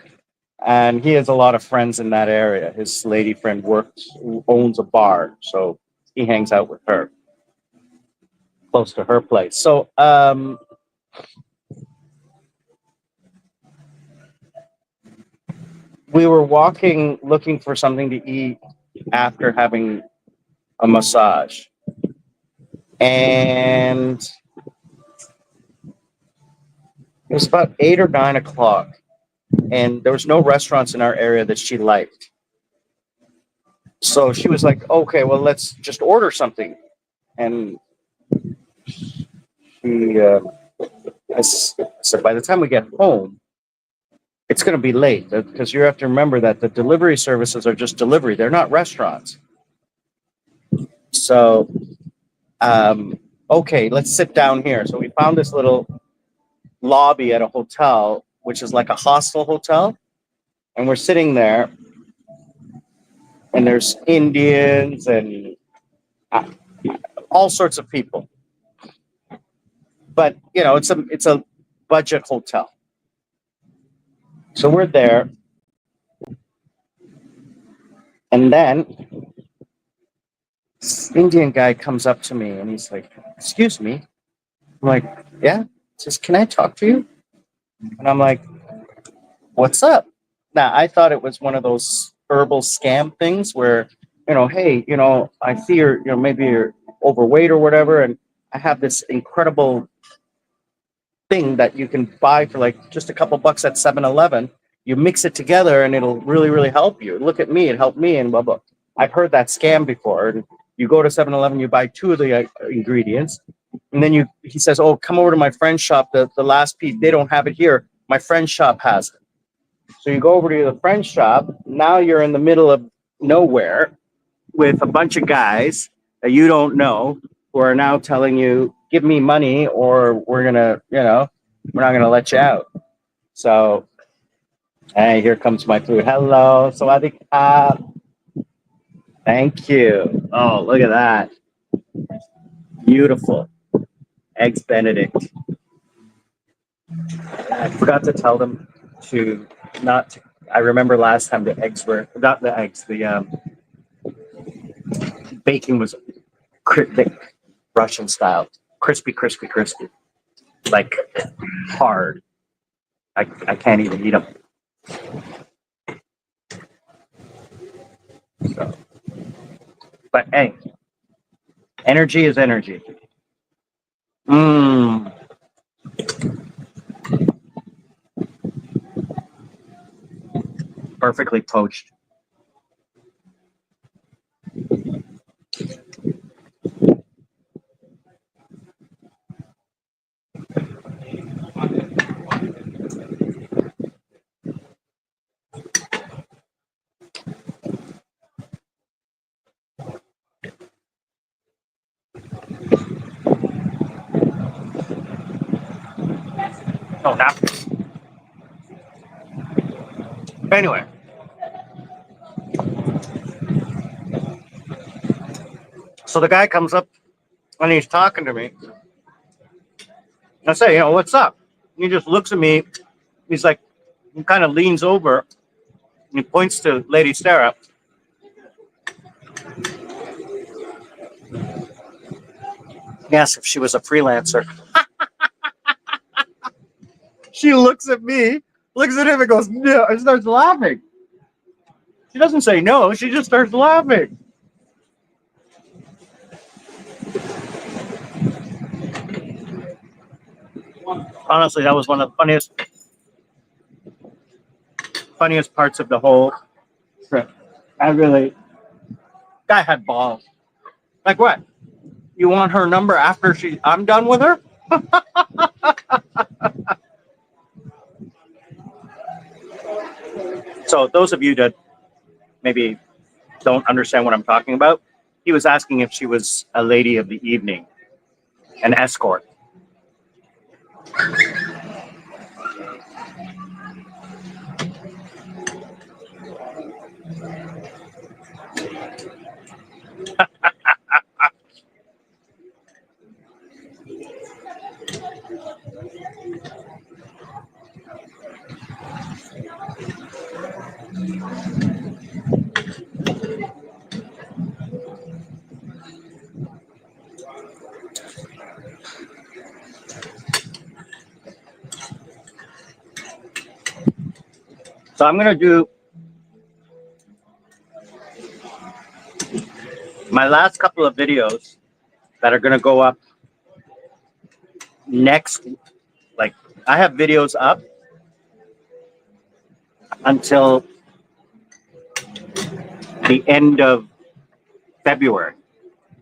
and he has a lot of friends in that area. His lady friend owns a bar, so he hangs out with her, close to her place. So, we were walking, looking for something to eat after having a massage. And it was about 8 or 9 o'clock. And there was no restaurants in our area that she liked. So she was like, okay, well, let's just order something. And I said, by the time we get home, it's going to be late, because you have to remember that the delivery services are just delivery. They're not restaurants. So, okay, let's sit down here. So we found this little lobby at a hotel, which is like a hostel hotel. And we're sitting there, and there's Indians and all sorts of people. But, you know, it's a budget hotel. So we're there. And then this Indian guy comes up to me and he's like, excuse me. I'm like, yeah. He says, can I talk to you? And I'm like, what's up? Now, I thought it was one of those herbal scam things where, you know, hey, you know, I see maybe you're overweight or whatever, and I have this incredible thing that you can buy for like just a couple bucks at 7-Eleven. You mix it together and it'll really, really help you. Look at me, it helped me, and blah, blah. I've heard that scam before. And you go to 7-Eleven, you buy 2 of the ingredients, and then he says, oh, come over to my friend's shop. The last piece, they don't have it here. My friend's shop has it. So you go over to the French shop. Now you're in the middle of nowhere with a bunch of guys that you don't know who are now telling you, give me money or we're going to, we're not going to let you out. So, hey, here comes my food. Hello. Sawadee ka. Thank you. Oh, look at that. Beautiful. Eggs Benedict. I forgot to tell them to not to. I remember last time the eggs were, not the eggs, the bacon was thick, Russian style. Crispy, crispy, crispy. Like hard. I can't even eat them. So, but hey, energy is energy. Mmm. Perfectly poached. Oh, that. Anyway, so the guy comes up and he's talking to me. I say, what's up? He just looks at me. He's like, he kind of leans over and he points to Lady Sarah. He asks if she was a freelancer. She looks at me, looks at him, and goes, no, and starts laughing. She doesn't say no, she just starts laughing. Honestly, that was one of the funniest parts of the whole trip. Guy had balls. Like what? You want her number after I'm done with her? So those of you that maybe don't understand what I'm talking about, he was asking if she was a lady of the evening, an escort. So I'm gonna do my last couple of videos that are gonna go up next. Like I have videos up until the end of February.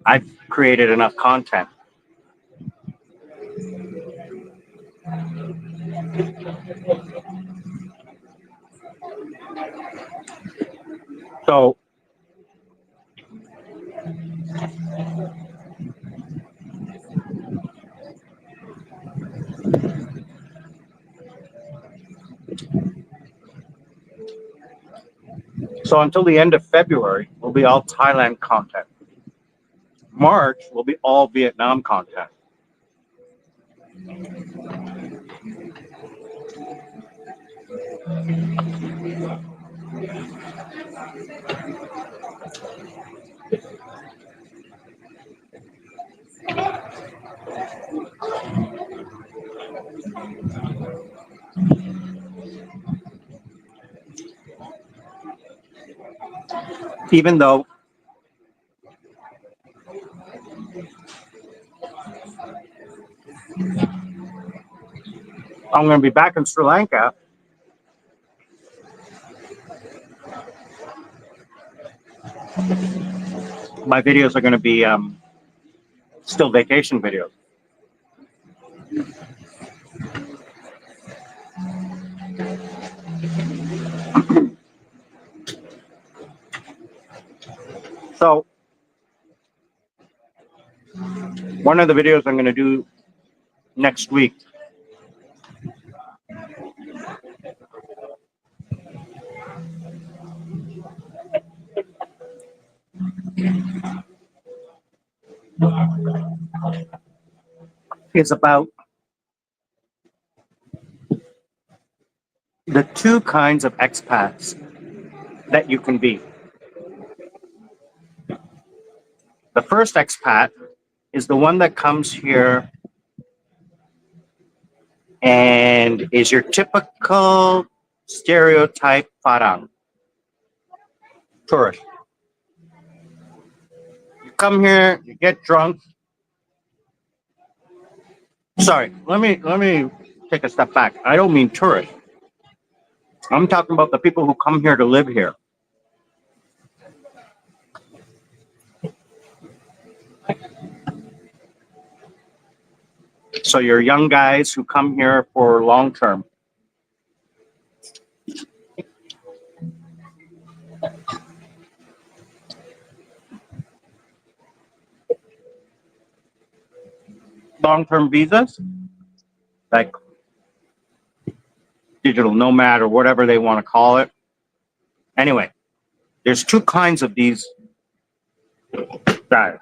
I've created enough content. So until the end of February will be all Thailand content. March will be all Vietnam content. Even though I'm going to be back in Sri Lanka, my videos are going to be still vacation videos. So one of the videos I'm going to do next week is about the two kinds of expats that you can be. The first expat is the one that comes here and is your typical stereotype parang tourist. You come here, you get drunk. Sorry, let me take a step back. I don't mean tourist. I'm talking about the people who come here to live here. So you're young guys who come here for long term. Long term visas, like digital nomad or whatever they want to call it. Anyway, there's two kinds of these guys.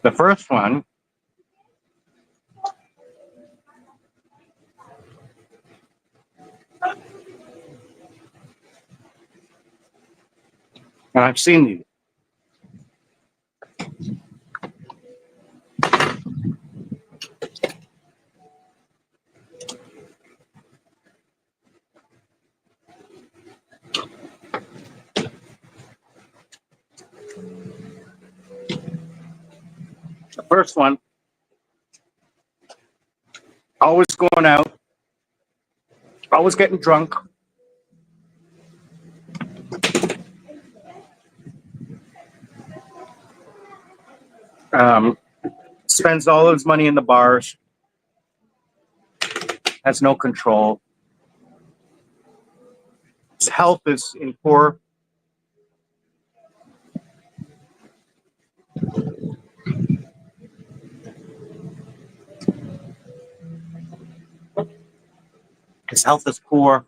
The first one and I've seen these. The first one, always going out, always getting drunk. Um, Spends all his money in the bars, has no control. His health is in poor. His health is poor.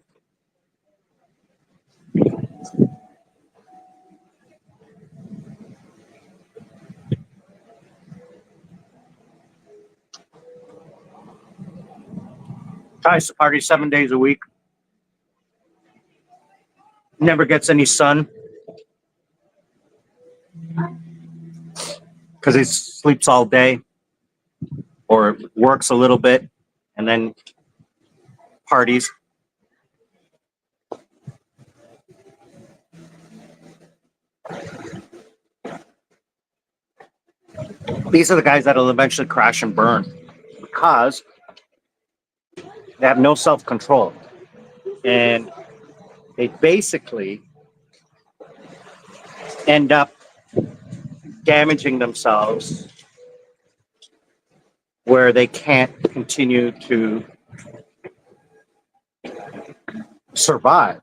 Tries to party 7 days a week. Never gets any sun because he sleeps all day or works a little bit and then parties. These are the guys that'll eventually crash and burn because they have no self-control. And they basically end up damaging themselves where they can't continue to survive.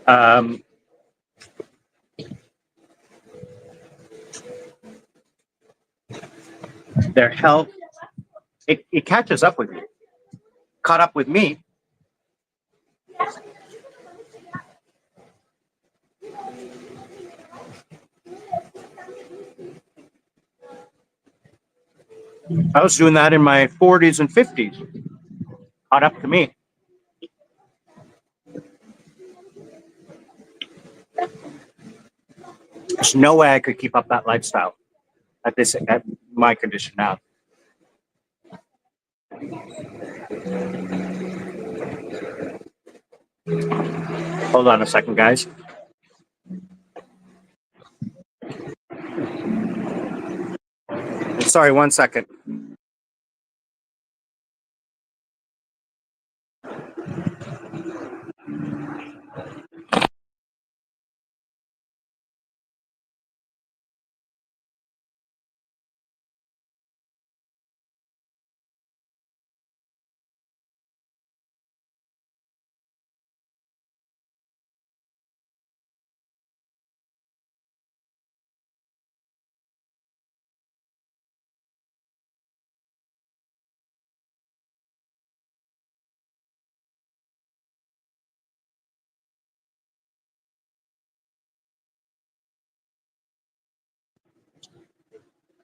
Um, their health, it catches up with you. Caught up with me. I was doing that in my 40s and 50s. Caught up to me. There's no way I could keep up that lifestyle at my condition now. Hold on a second, guys. Sorry, 1 second.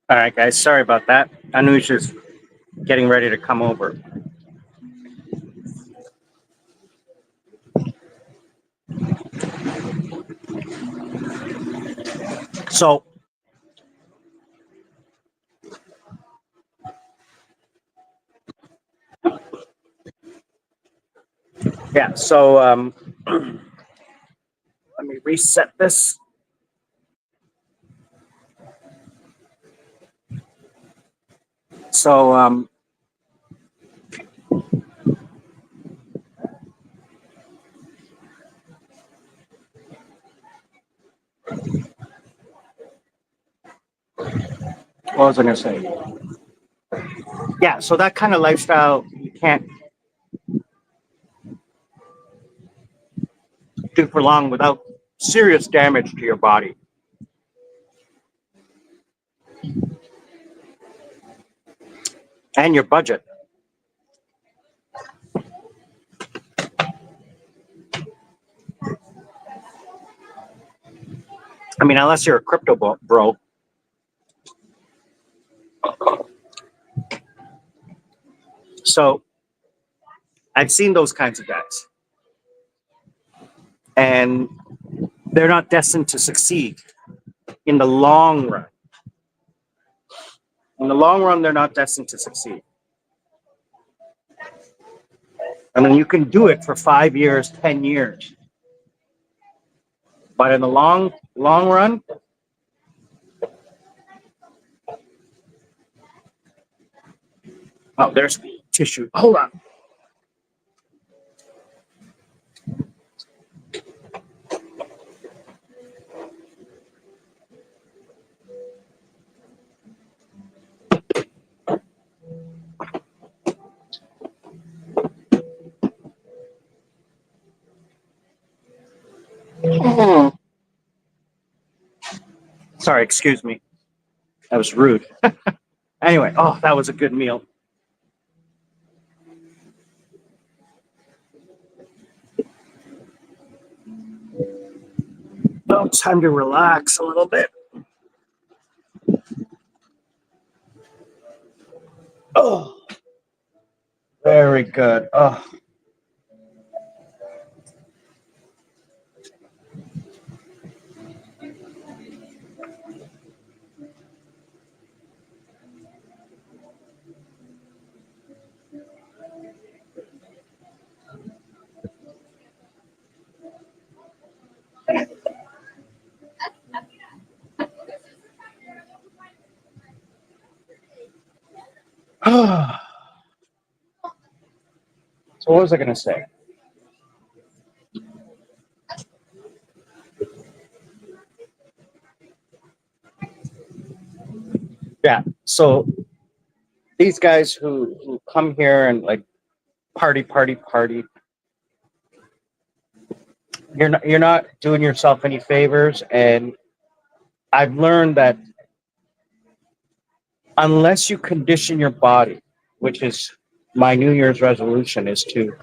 All right, guys. Sorry about that. Anusha's getting ready to come over. So, yeah. So, let me reset this. So, what was I going to say? Yeah. So that kind of lifestyle you can't do for long without serious damage to your body and your budget. I mean, unless you're a crypto bro. So I've seen those kinds of guys, and they're not destined to succeed in the long run. In the long run, they're not destined to succeed. I mean, you can do it for 5 years, 10 years, but in the long run, oh, there's tissue. Hold on. Sorry, excuse me. That was rude. Anyway, oh, that was a good meal. Oh, time to relax a little bit. Oh, very good. Oh. So what was I going to say? Yeah. So these guys who come here and like party, you're not doing yourself any favors. And I've learned that unless you condition your body, which is my New Year's resolution, is to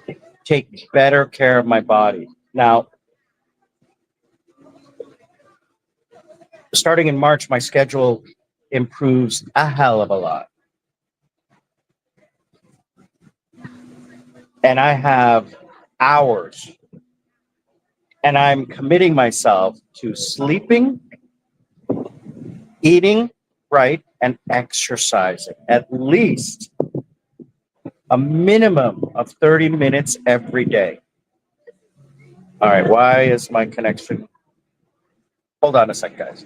take better care of my body. Now, starting in March, my schedule improves a hell of a lot. And I have hours. And I'm committing myself to sleeping, eating right, and exercising at least a minimum of 30 minutes every day. All right, why is my connection? Hold on a sec, guys.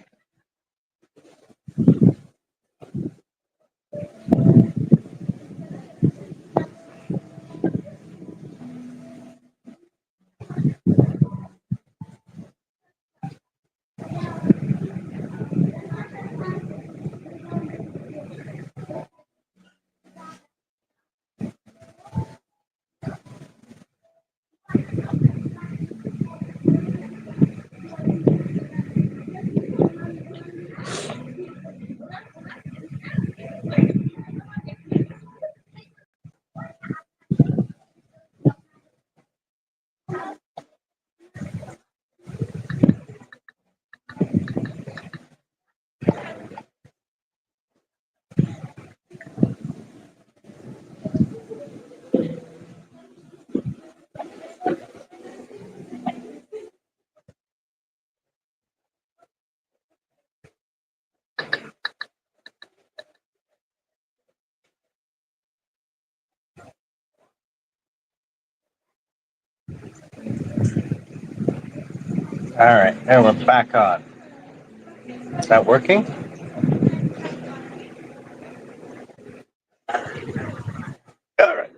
All right, and we're back on. Is that working? All right.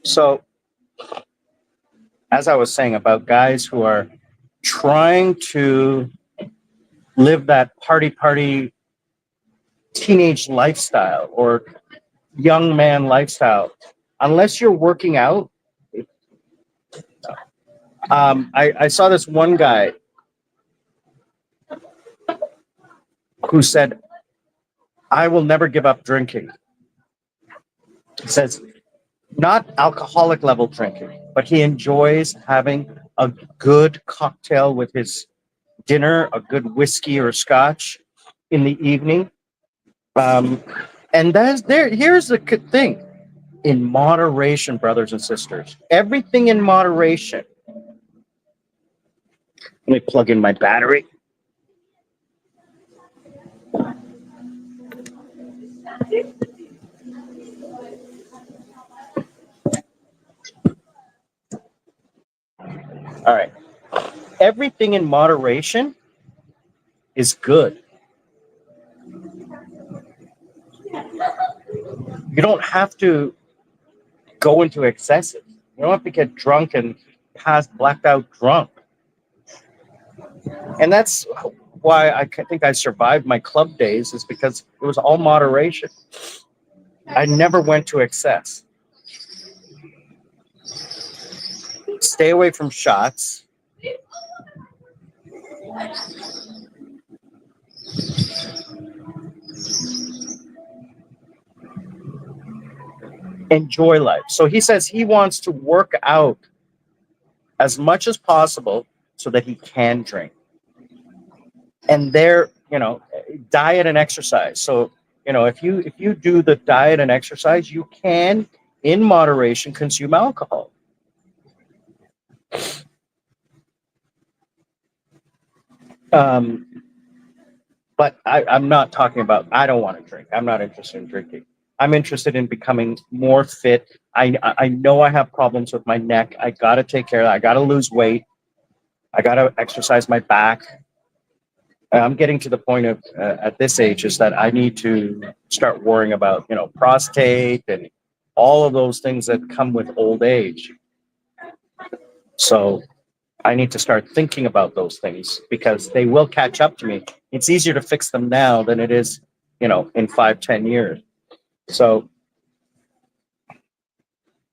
So, as I was saying about guys who are trying to live that party teenage lifestyle or young man lifestyle, unless you're working out, I saw this one guy who said, I will never give up drinking. He says, not alcoholic level drinking, but he enjoys having a good cocktail with his dinner, a good whiskey or scotch in the evening. And that's there. Here's the thing: in moderation, brothers and sisters, everything in moderation. Let me plug in my battery. All right. Everything in moderation is good. You don't have to go into excesses. You don't have to get drunk and pass blacked out drunk. And that's why I think I survived my club days, is because it was all moderation. I never went to excess. Stay away from shots. Enjoy life. So he says he wants to work out as much as possible so that he can drink. And there, diet and exercise. So, if you do the diet and exercise, you can, in moderation, consume alcohol. But I'm not talking about, I don't want to drink. I'm not interested in drinking. I'm interested in becoming more fit. I know I have problems with my neck. I got to take care of that. I got to lose weight. I got to exercise my back. I'm getting to the point of, at this age, is that I need to start worrying about, prostate and all of those things that come with old age. So I need to start thinking about those things because they will catch up to me. It's easier to fix them now than it is, in 5-10 years. So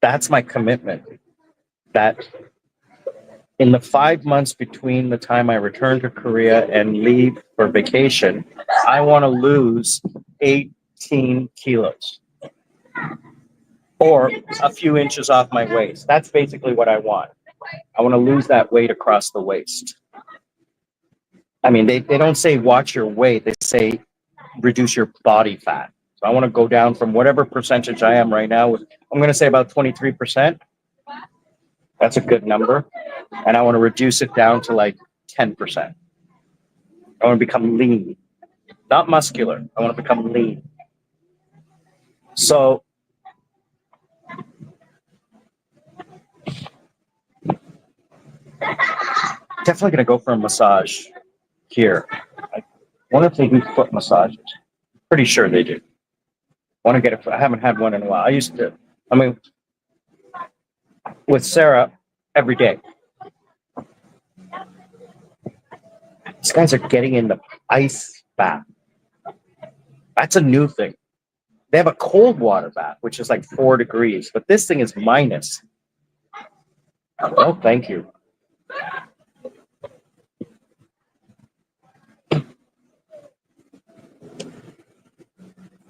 that's my commitment, that in the 5 months between the time I return to Korea and leave for vacation, I want to lose 18 kilos or a few inches off my waist. That's basically what I want. I want to lose that weight across the waist. I mean, they don't say watch your weight. They say reduce your body fat. So I want to go down from whatever percentage I am right now. I'm going to say about 23%. That's a good number. And I want to reduce it down to like 10%. I want to become lean, not muscular. I want to become lean. So definitely going to go for a massage here. I wonder if they do foot massages. Pretty sure they do. Want to get I haven't had one in a while. I used to. I mean, with Sarah every day. These guys are getting in the ice bath. That's a new thing. They have a cold water bath, which is like 4 degrees, but this thing is minus. Oh, thank you.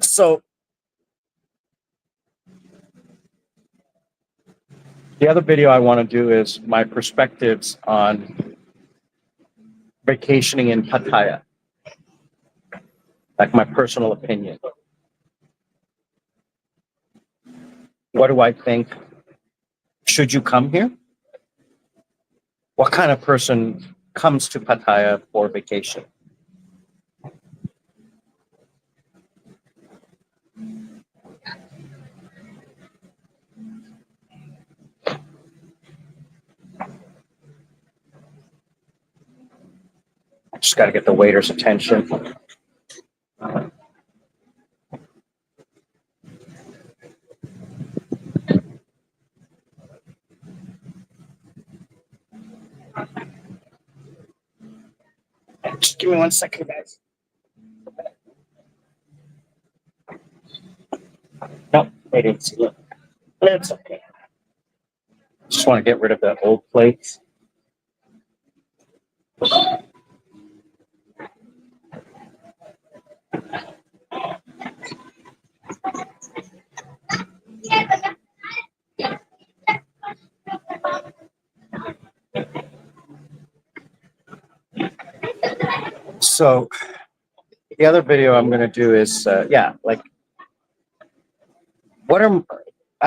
So the other video I want to do is my perspectives on vacationing in Pattaya, like my personal opinion. What do I think? Should you come here? What kind of person comes to Pattaya for vacation? Just got to get the waiter's attention. Just give me 1 second, guys. Nope, they didn't see it. That's okay. Just want to get rid of the old plates. So the other video I'm going to do is, I've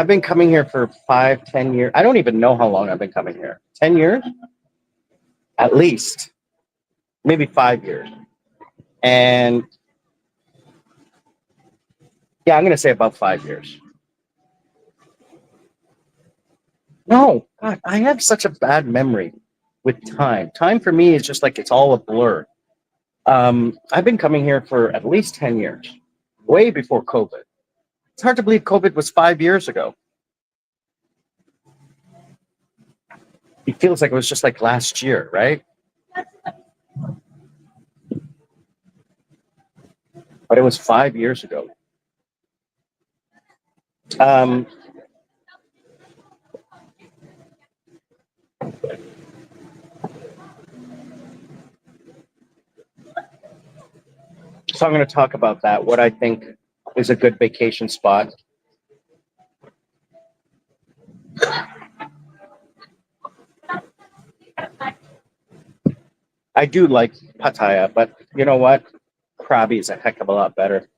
been coming here for 5-10 years. I don't even know how long I've been coming here. 10 years? At least. Maybe 5 years. And yeah, I'm going to say about 5 years. No, God, I have such a bad memory with time. Time for me is just like it's all a blur. I've been coming here for at least 10 years, way before COVID. It's hard to believe COVID was 5 years ago. It feels like it was just like last year, right? But it was 5 years ago. So I'm going to talk about that, what I think is a good vacation spot. I do like Pattaya, but you know what? Krabi is a heck of a lot better.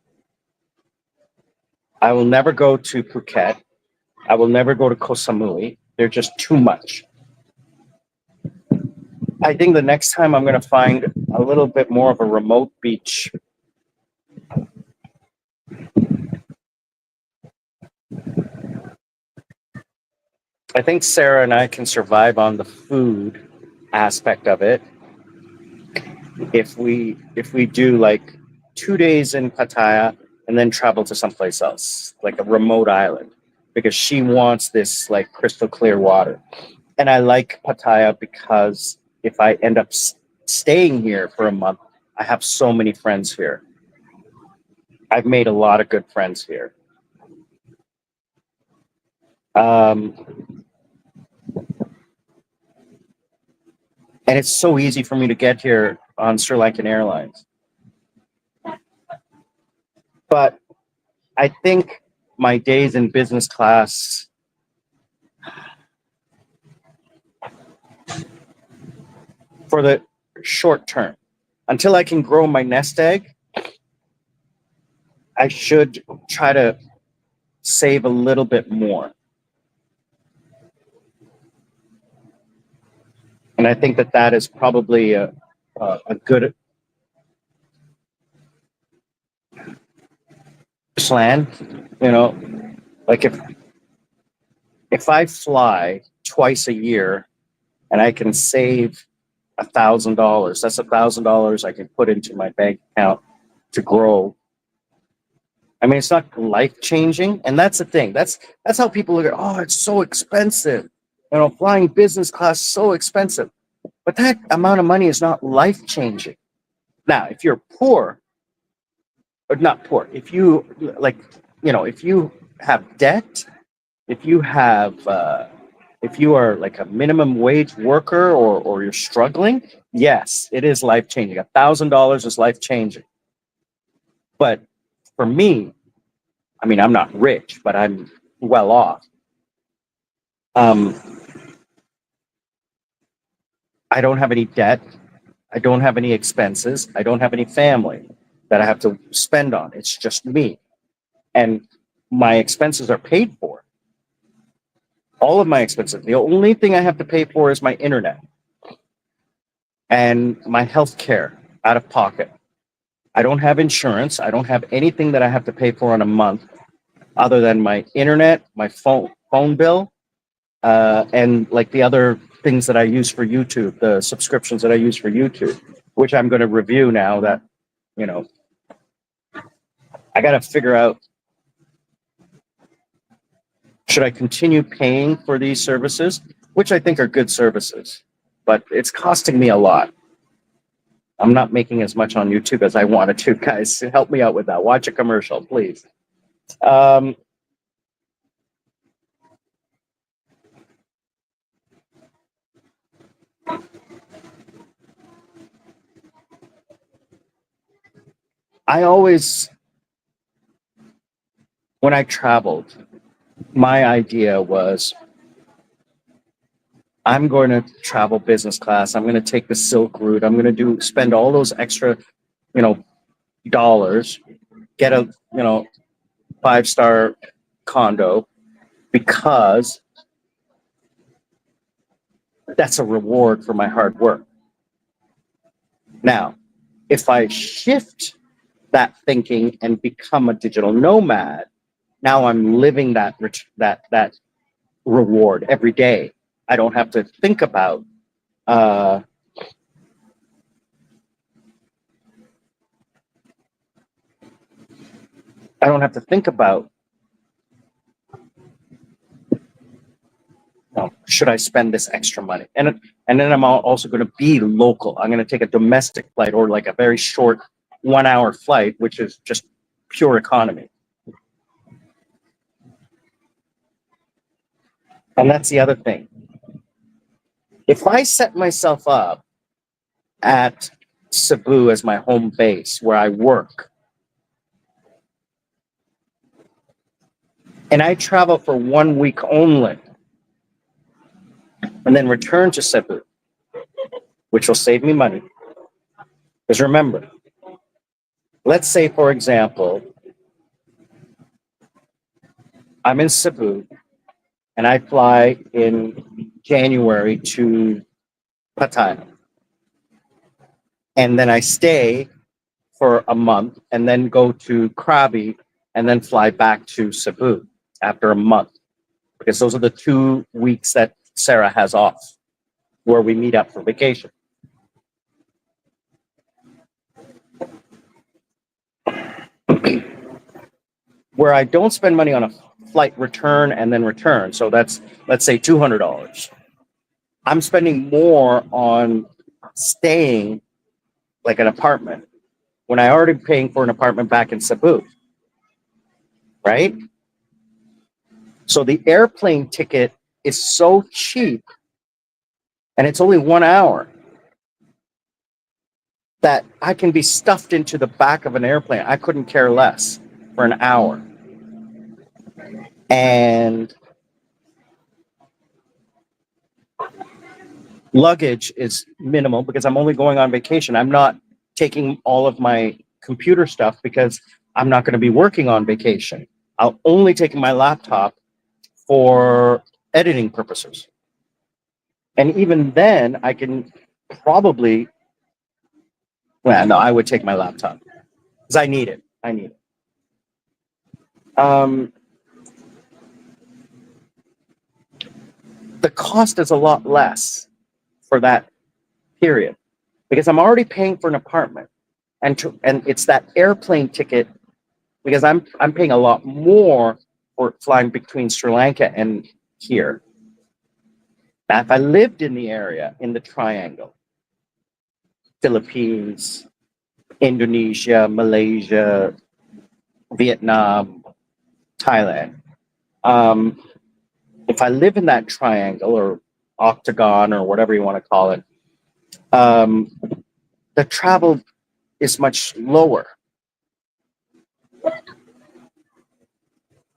I will never go to Phuket. I will never go to Koh Samui. They're just too much. I think the next time I'm going to find a little bit more of a remote beach. I think Sarah and I can survive on the food aspect of it if we do like 2 days in Pattaya and then travel to someplace else, like a remote island, because she wants this like crystal clear water. And I like Pattaya because if I end up staying here for a month, I have so many friends here. I've made a lot of good friends here. And it's so easy for me to get here on Sri Lankan Airlines. But I think my days in business class for the short term, until I can grow my nest egg, I should try to save a little bit more. And I think that is probably a good plan. You know, like if I fly twice a year and I can save $1,000, that's $1,000 I can put into my bank account to grow. I mean, it's not life changing, and that's the thing. That's how people look at. Oh, it's so expensive. You know, flying business class is so expensive. But that amount of money is not life changing. Now, if you're poor, or not poor, if you like, you know, if you have debt, if you are like a minimum wage worker or you're struggling, yes, it is life changing. $1,000 is life changing. But for me, I mean, I'm not rich, but I'm well off. I don't have any debt. I don't have any expenses. I don't have any family that I have to spend on. It's just me. And my expenses are paid for. All of my expenses. The only thing I have to pay for is my internet and my health care out of pocket. I don't have insurance. I don't have anything that I have to pay for in a month other than my internet, my phone bill, and like the other things that I use for YouTube, the subscriptions that I use for YouTube. which I'm going to review now that, you know, I got to figure out, should I continue paying for these services, which I think are good services, but it's costing me a lot. I'm not making as much on YouTube as I wanted to, guys. Help me out with that. Watch a commercial, please. I always, when I traveled, my idea was I'm going to travel business class. I'm going to take the Silk Route. I'm going to spend all those extra, you know, dollars, get a, you know, 5-star condo because that's a reward for my hard work. Now, if I shift that thinking and become a digital nomad, now I'm living that reward every day. I don't have to think about I don't have to think about, should I spend this extra money? And then I'm also going to be local. I'm going to take a domestic flight or like a very short 1-hour flight, which is just pure economy. And that's the other thing. If I set myself up at Cebu as my home base where I work, and I travel for 1 week only, and then return to Cebu, which will save me money. Because remember, let's say, for example, I'm in Cebu and I fly in January to Pattaya. And then I stay for a month and then go to Krabi and then fly back to Cebu after a month. Because those are the 2 weeks that Sarah has off where we meet up for vacation. Where I don't spend money on a flight return and then return. So that's, let's say, $200. I'm spending more on staying like an apartment when I already paying for an apartment back in Cebu, right? So the airplane ticket is so cheap and it's only 1 hour that I can be stuffed into the back of an airplane. I couldn't care less for an hour. And luggage is minimal because I'm only going on vacation. I'm not taking all of my computer stuff because I'm not going to be working on vacation. I'll only take my laptop for editing purposes. And even then, I can probably, well, no, I would take my laptop because I need it. I need it. The cost is a lot less for that period because I'm already paying for an apartment, and it's that airplane ticket because I'm paying a lot more for flying between Sri Lanka and here. Now, if I lived in the area in the triangle, Philippines, Indonesia, Malaysia, Vietnam, Thailand. If I live in that triangle or octagon or whatever you want to call it, the travel is much lower.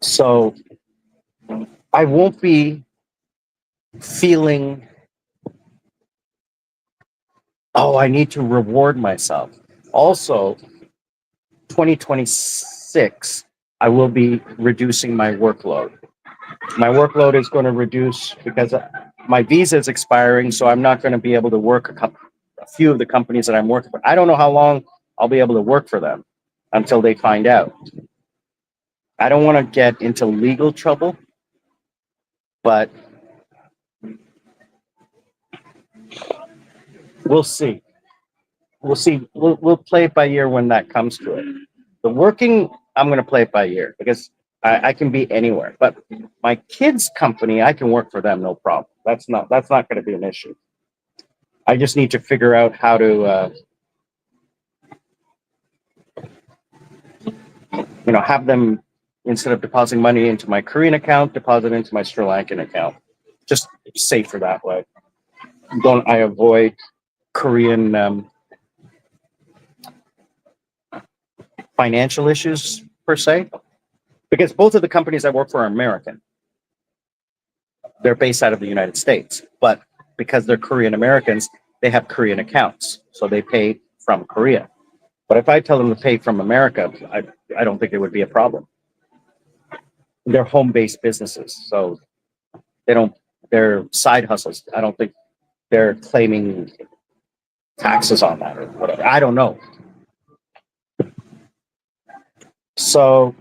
So I won't be feeling, oh, I need to reward myself. Also, 2026, I will be reducing my workload. My workload is going to reduce because my visa is expiring, so I'm not going to be able to work a few of the companies that I'm working for. I don't know how long I'll be able to work for them until they find out. I don't want to get into legal trouble, but we'll see. we'll see. We'll play it by ear when that comes to it. The working, I'm going to play it by ear because I can be anywhere. But my kids' company, I can work for them, no problem. That's not going to be an issue. I just need to figure out how to, have them, instead of depositing money into my Korean account, deposit into my Sri Lankan account. Just safer that way. Don't I avoid Korean financial issues per se? Because both of the companies I work for are American. They're based out of the United States, but because they're Korean Americans, they have Korean accounts, so they pay from Korea. But if I tell them to pay from America, I don't think it would be a problem. They're home-based businesses, so they're side hustles. I don't think they're claiming taxes on that or whatever. I don't know. So,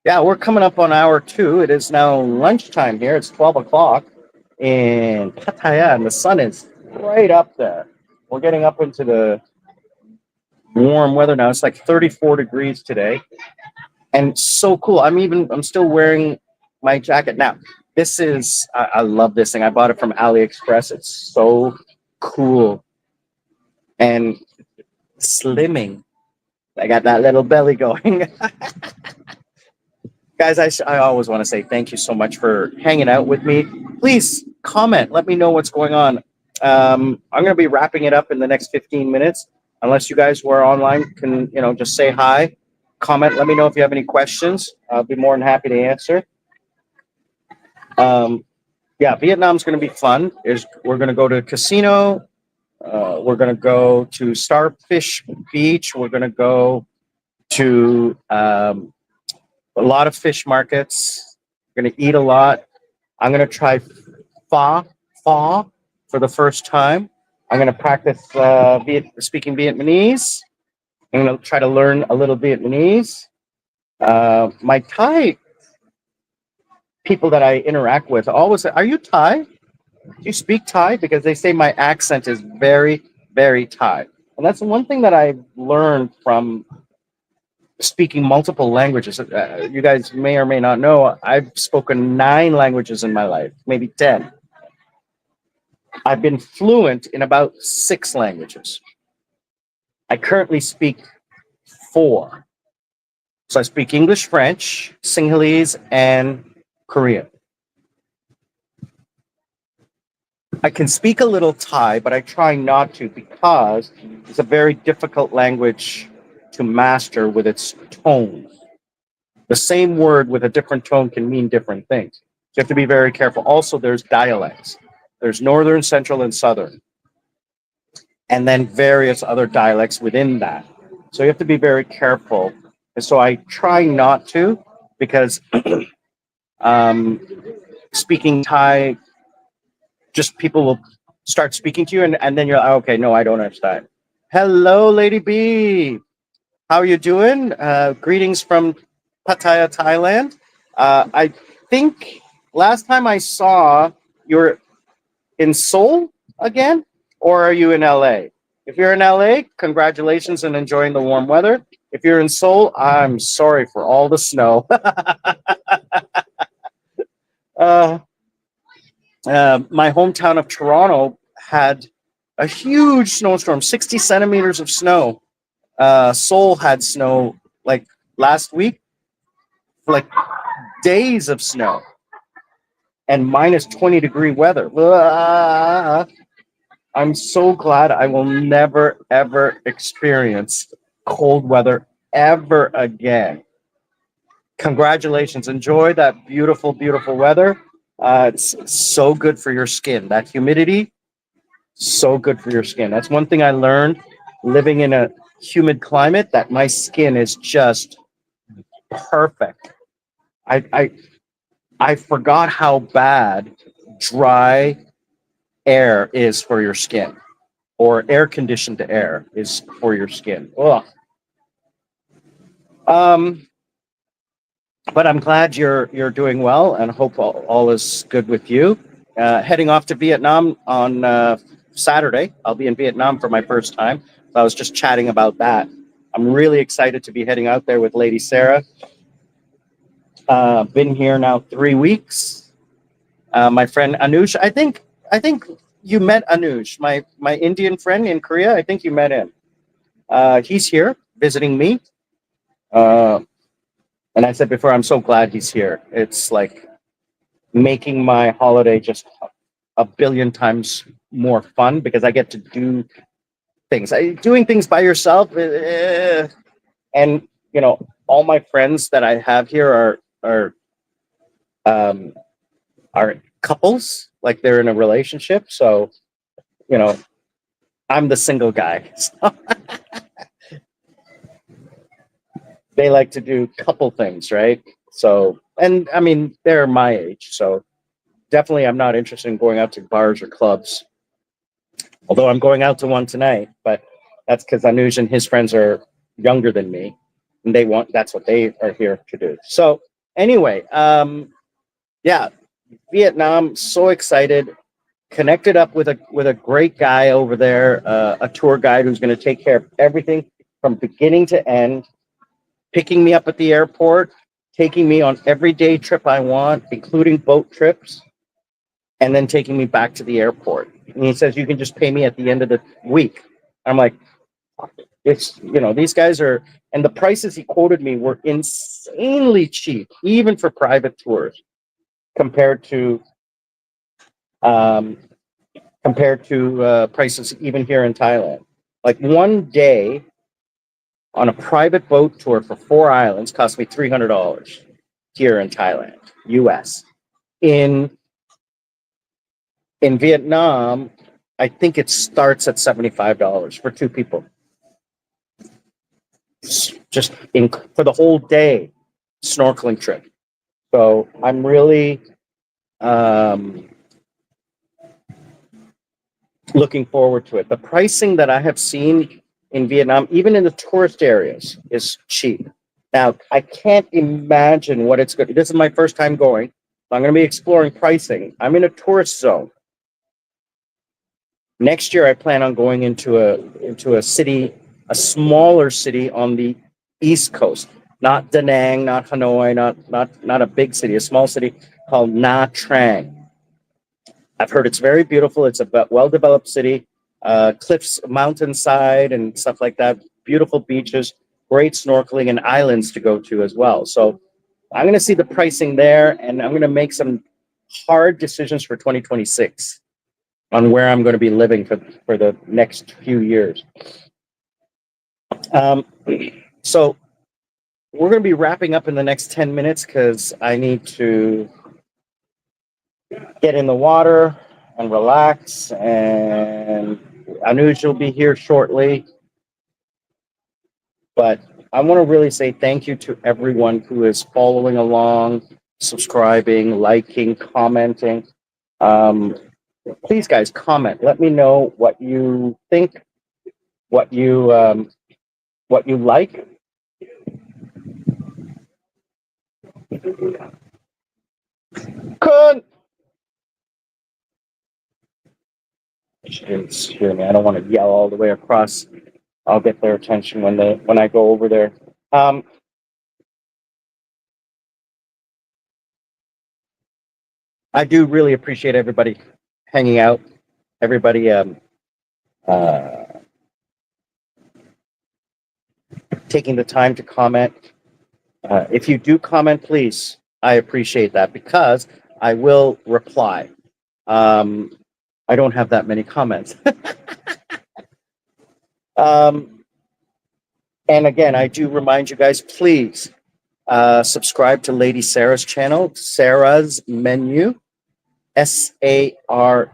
yeah, we're coming up on hour 2. It is now lunchtime here. It's 12 o'clock in Pattaya, and the sun is right up there. We're getting up into the warm weather now. It's like 34 degrees today, and so cool. I'm still wearing my jacket now. I love this thing. I bought it from AliExpress. It's so cool and slimming. I got that little belly going. Guys, I always want to say thank you so much for hanging out with me. Please comment. Let me know what's going on. I'm going to be wrapping it up in the next 15 minutes. Unless you guys who are online can, just say hi, comment. Let me know if you have any questions. I'll be more than happy to answer. Yeah, Vietnam's going to be fun. We're going to go to a casino. We're going to go to Starfish Beach. We're going to go to a lot of fish markets. We're going to eat a lot. I'm going to try pho for the first time. I'm going to practice speaking Vietnamese. I'm going to try to learn a little Vietnamese. My Thai people that I interact with always say, "Are you Thai? Do you speak Thai?" Because they say my accent is very, very Thai. And that's one thing that I've learned from speaking multiple languages. You guys may or may not know, I've spoken 9 languages in my life, maybe 10. I've been fluent in about 6 languages. I currently speak 4. So I speak English, French, Sinhalese, and Korean. I can speak a little Thai, but I try not to because it's a very difficult language to master with its tones. The same word with a different tone can mean different things. So you have to be very careful. Also, there's dialects. There's northern, central, and southern. And then various other dialects within that. So you have to be very careful. And so I try not to because speaking Thai, just people will start speaking to you and then you're like, okay, no, I don't understand. Hello, Lady B. How are you doing? Greetings from Pattaya, Thailand. I think last time I saw you were in Seoul again, or are you in LA? If you're in LA, congratulations and enjoying the warm weather. If you're in Seoul, I'm sorry for all the snow. My hometown of Toronto had a huge snowstorm, 60 centimeters of snow. Seoul had snow like last week, like days of snow and minus 20-degree weather. I'm so glad I will never, ever experience cold weather ever again. Congratulations. Enjoy that beautiful, beautiful weather. It's so good for your skin. That humidity, so good for your skin. That's one thing I learned living in a humid climate, that my skin is just perfect. I forgot how bad dry air is for your skin, or air conditioned air is for your skin. Ugh. But I'm glad you're doing well, and hope all is good with you. Heading off to Vietnam on Saturday, I'll be in Vietnam for my first time. So I was just chatting about that. I'm really excited to be heading out there with Lady Sarah. Been here now 3 weeks. My friend Anush, I think you met Anush, my Indian friend in Korea. I think you met him. He's here visiting me. Uh, and I said before, I'm so glad he's here. It's like making my holiday just a billion times more fun because I get to do things. Doing things by yourself, and all my friends that I have here um, are couples, like they're in a relationship. So you know, I'm the single guy. So they like to do couple things, right? So, and I mean, they're my age, so definitely I'm not interested in going out to bars or clubs. Although I'm going out to one tonight, but that's because Anuj and his friends are younger than me, and that's what they are here to do. So anyway, yeah, Vietnam, so excited. Connected up with a great guy over there, a tour guide who's going to take care of everything from beginning to end, picking me up at the airport, taking me on every day trip I want, including boat trips, and then taking me back to the airport. And he says, you can just pay me at the end of the week. I'm like, these guys are, and the prices he quoted me were insanely cheap, even for private tours, compared to, um, prices even here in Thailand. Like one day on a private boat tour for 4 islands cost me $300 here in Thailand, US. In Vietnam, I think it starts at $75 for two people. Just for the whole day snorkeling trip. So I'm really looking forward to it. The pricing that I have seen in Vietnam, even in the tourist areas, is cheap. Now, I can't imagine what it's going. This is my first time going. I'm going to be exploring pricing. I'm in a tourist zone. Next year, I plan on going into a city, a smaller city on the East Coast, not Da Nang, not Hanoi, not a big city, a small city called Nha Trang. I've heard it's very beautiful. It's a well-developed city, cliffs, mountainside, and stuff like that. Beautiful beaches, great snorkeling, and islands to go to as well. So I'm going to see the pricing there, and I'm going to make some hard decisions for 2026 on where I'm going to be living for the next few years. So we're going to be wrapping up in the next 10 minutes because I need to get in the water and relax. And Anuj will be here shortly. But I want to really say thank you to everyone who is following along, subscribing, liking, commenting. Please, guys, comment. Let me know what you think, what you like. Kun! She didn't hear me. I don't want to yell all the way across. I'll get their attention when I go over there. I do really appreciate everybody hanging out. Everybody taking the time to comment. If you do comment, please, I appreciate that because I will reply. I don't have that many comments. And again, I do remind you guys, please subscribe to Lady Sarah's channel, Sarah's Menu, SARAH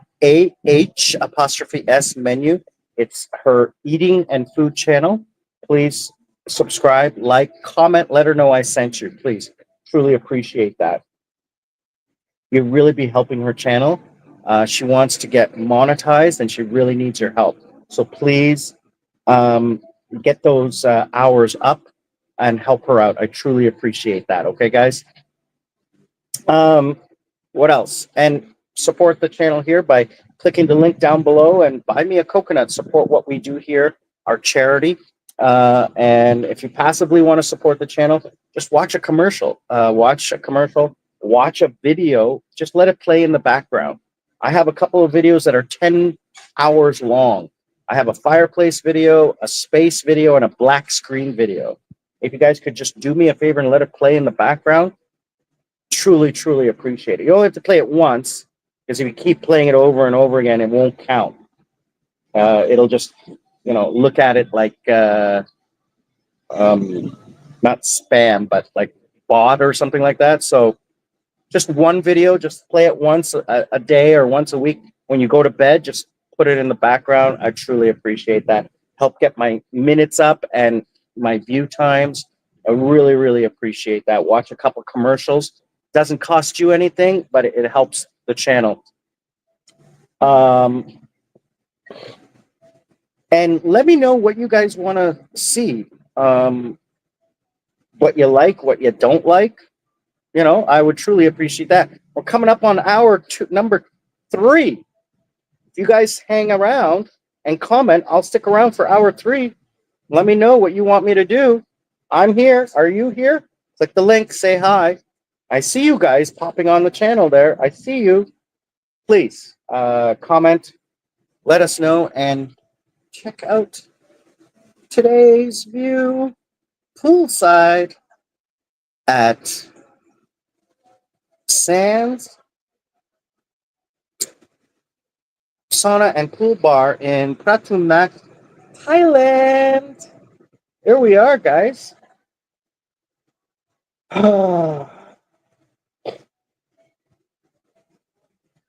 menu. It's her eating and food channel. Please subscribe, like, comment, let her know I sent you. Please, truly appreciate that. You'll really be helping her channel. She wants to get monetized and she really needs your help. So please get those hours up and help her out. I truly appreciate that. Okay, guys? What else? And support the channel here by clicking the link down below and buy me a coconut. Support what we do here, our charity. And if you passively want to support the channel, just watch a commercial. Watch a video. Just let it play in the background. I have a couple of videos that are 10 hours long. I have a fireplace video, a space video, and a black screen video. If you guys could just do me a favor and let it play in the background, truly, truly appreciate it. You only have to play it once, because if you keep playing it over and over again, it won't count. It'll just, look at it like, not spam, but like bot or something like that. So just one video, just play it once a day or once a week. When you go to bed, just put it in the background. I truly appreciate that. Help get my minutes up and my view times. I really, really appreciate that. Watch a couple commercials. Doesn't cost you anything, but it helps the channel. And let me know what you guys want to see. What you like, what you don't like. I would truly appreciate that. We're coming up on number 3. If you guys hang around and comment, I'll stick around for hour 3. Let me know what you want me to do. I'm here. Are you here? Click the link. Say hi. I see you guys popping on the channel there. I see you. Please comment. Let us know and check out today's view poolside at Sands Sauna and Pool Bar in Pratunnak, Thailand. Here we are, guys.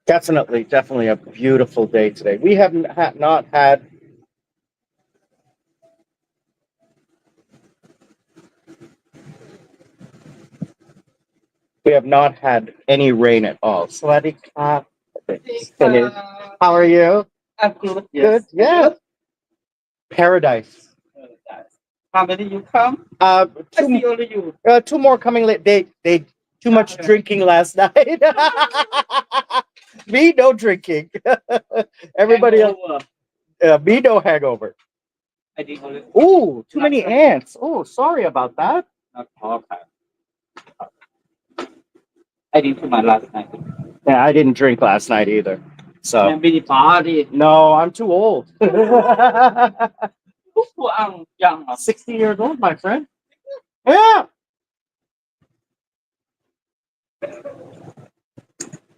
Definitely a beautiful day today. We have not had any rain at all. Sawadee-ka. How are you? I'm good. Good. Yeah. Paradise. How many you come? I see only you. 2 more coming late. They too much drinking last night. Me, no drinking. Everybody else, Hangover. me, no hangover. I did only. Ooh, too many ants. Oh, sorry about that. Not all time. I did too much last night. Yeah, I didn't drink last night either. So And mini party. no, I'm too old. Who young? 60 years old, my friend. Yeah.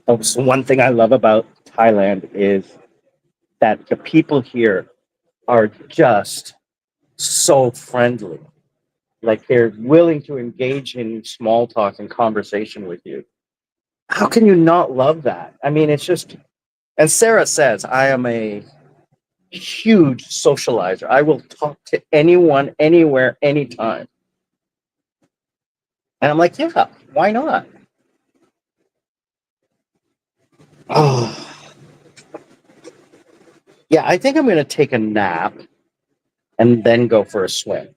Oh, so one thing I love about Thailand is that the people here are just so friendly. Like they're willing to engage in small talk and conversation with you. How can you not love that? I mean, it's just, and Sarah says, I am a huge socializer. I will talk to anyone, anywhere, anytime. And I'm like, yeah, why not? Oh. Yeah, I think I'm going to take a nap and then go for a swim.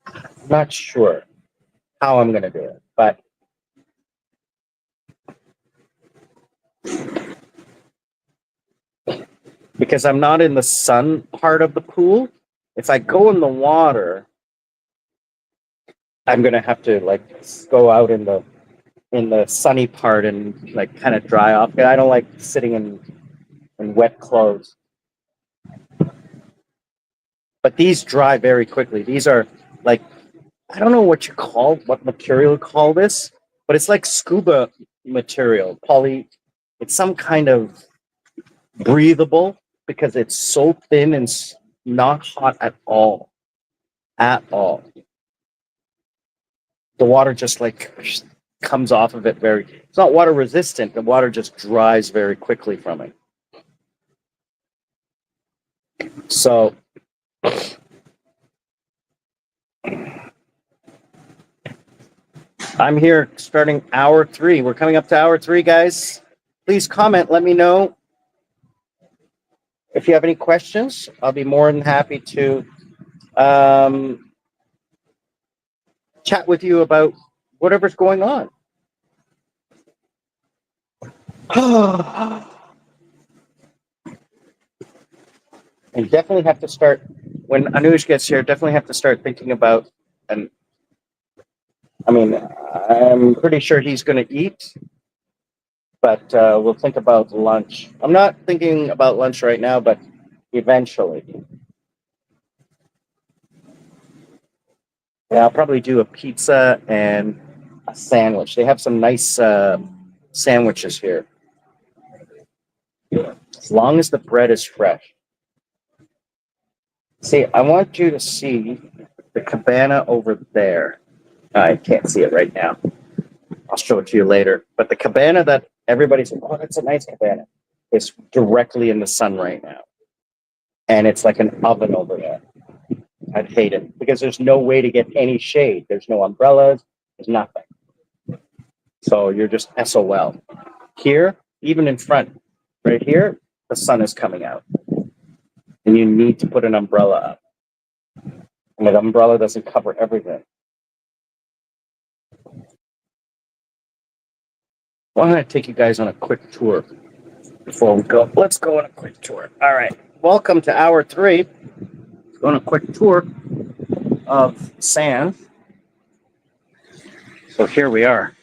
I'm not sure how I'm going to do it, but because I'm not in the sun part of the pool, if I go in the water, I'm going to have to like go out in the sunny part and like kind of dry off. I don't like sitting in wet clothes. But these dry very quickly. These are like, I don't know what material you call this, but it's like scuba material, it's some kind of breathable because it's so thin and not hot at all. At all. The water just like comes off of it it's not water resistant. The water just dries very quickly from it. So I'm here starting hour 3. We're coming up to hour 3, guys. Please comment. Let me know if you have any questions. I'll be more than happy to chat with you about whatever's going on. And definitely have to start when Anuj gets here. Definitely have to start thinking about. And I mean, I'm pretty sure he's going to eat, but we'll think about lunch. I'm not thinking about lunch right now, but eventually. Yeah, I'll probably do a pizza and a sandwich. They have some nice sandwiches here, as long as the bread is fresh. See, I want you to see the cabana over there. I can't see it right now. I'll show it to you later. But the cabana that everybody's like, oh, that's a nice cabana, is directly in the sun right now. And it's like an oven over there. I'd hate it because there's no way to get any shade. There's no umbrellas. There's nothing. So you're just SOL. Here, even in front, right here, the sun is coming out. And you need to put an umbrella up. And the umbrella doesn't cover everything. Why don't I take you guys on a quick tour before we go? Let's go on a quick tour. All right. Welcome to hour 3. Let's go on a quick tour of sand. So here we are.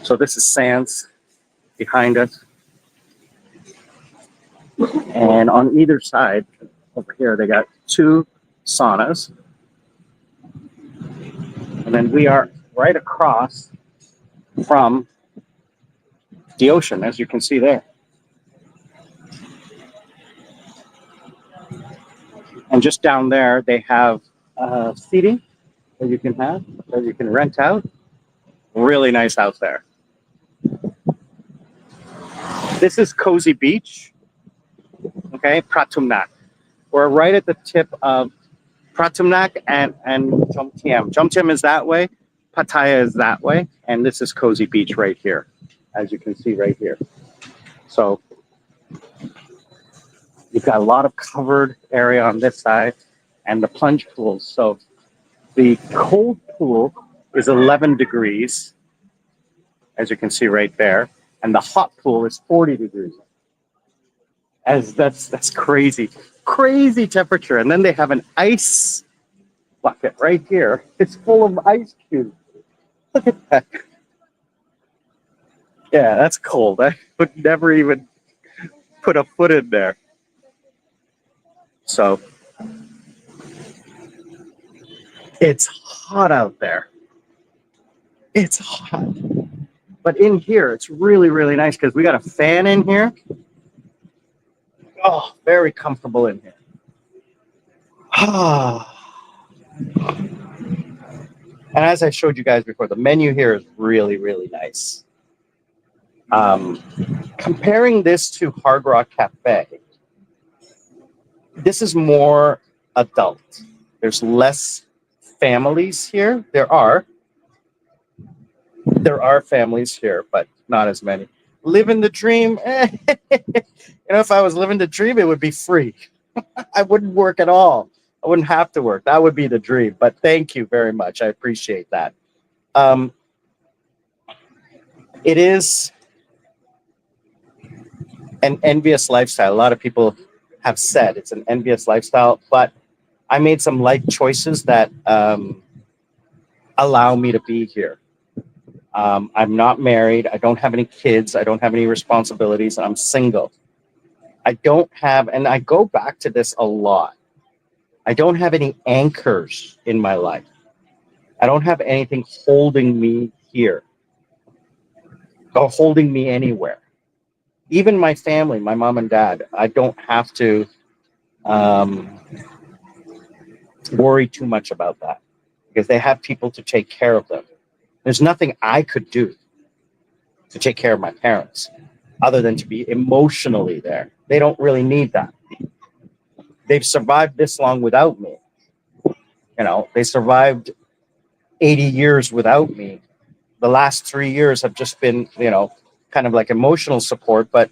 So this is sands behind us. And on either side, over here, they got 2 saunas. And then we are right across from the ocean, as you can see there. And just down there, they have seating that you can rent out. Really nice out there. This is Cozy Beach, okay, Pratumnak. We're right at the tip of Pratumnak and Jomtien. Jomtien is that way, Pattaya is that way, and this is Cozy Beach right here, as you can see right here. So you've got a lot of covered area on this side, and the plunge pools. So the cold pool is 11 degrees, as you can see right there, and the hot pool is 40 degrees. As that's crazy temperature. And then they have an ice bucket right here. It's full of ice cubes. Look at that. Yeah, that's cold. I would never even put a foot in there. So it's hot out there. It's hot. But in here, it's really, really nice because we got a fan in here. Oh, very comfortable in here. And as I showed you guys before, the menu here is really, really nice. Comparing this to Hard Rock Cafe, this is more adult. There's less families here. There are families here, but not as many. Living the dream. If I was living the dream, it would be free. I wouldn't work at all. I wouldn't have to work. That would be the dream. But thank you very much. I appreciate that. It is an envious lifestyle. A lot of people have said it's an envious lifestyle, but I made some life choices that allow me to be here. I'm not married. I don't have any kids. I don't have any responsibilities. I'm single. I don't have, and I go back to this a lot. I don't have any anchors in my life. I don't have anything holding me here or holding me anywhere. Even my family, my mom and dad, I don't have to worry too much about that because they have people to take care of them. There's nothing I could do to take care of my parents other than to be emotionally there. They don't really need that. They've survived this long without me. They survived 80 years without me. The last 3 years have just been, kind of like emotional support, but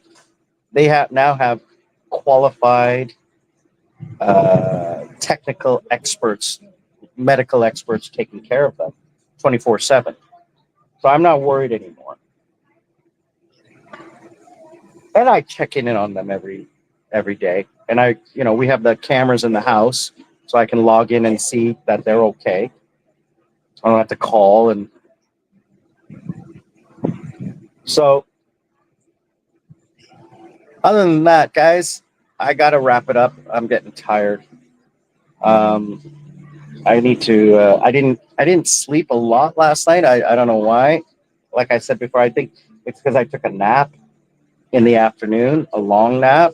they now have qualified technical experts medical experts taking care of them 24/7. So I'm not worried anymore. And I check in on them every day. And we have the cameras in the house, so I can log in and see that they're okay. I don't have to call. And so other than that, guys, I gotta wrap it up. I'm getting tired. I need to. I didn't sleep a lot last night. I don't know why. Like I said before, I think it's because I took a nap in the afternoon, a long nap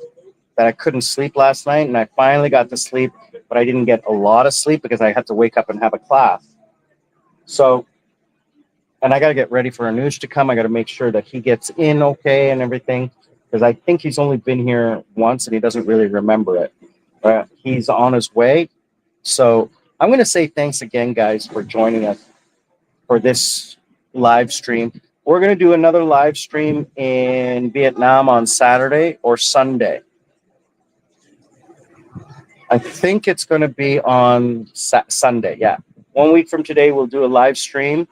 that I couldn't sleep last night, and I finally got to sleep, but I didn't get a lot of sleep because I had to wake up and have a class. So, and I got to get ready for Anush to come. I got to make sure that he gets in okay and everything, because I think he's only been here once and he doesn't really remember it. He's on his way. So I'm going to say thanks again, guys, for joining us for this live stream. We're going to do another live stream in Vietnam on Saturday or Sunday. I think it's going to be on Sunday. Yeah. 1 week from today, we'll do a live stream.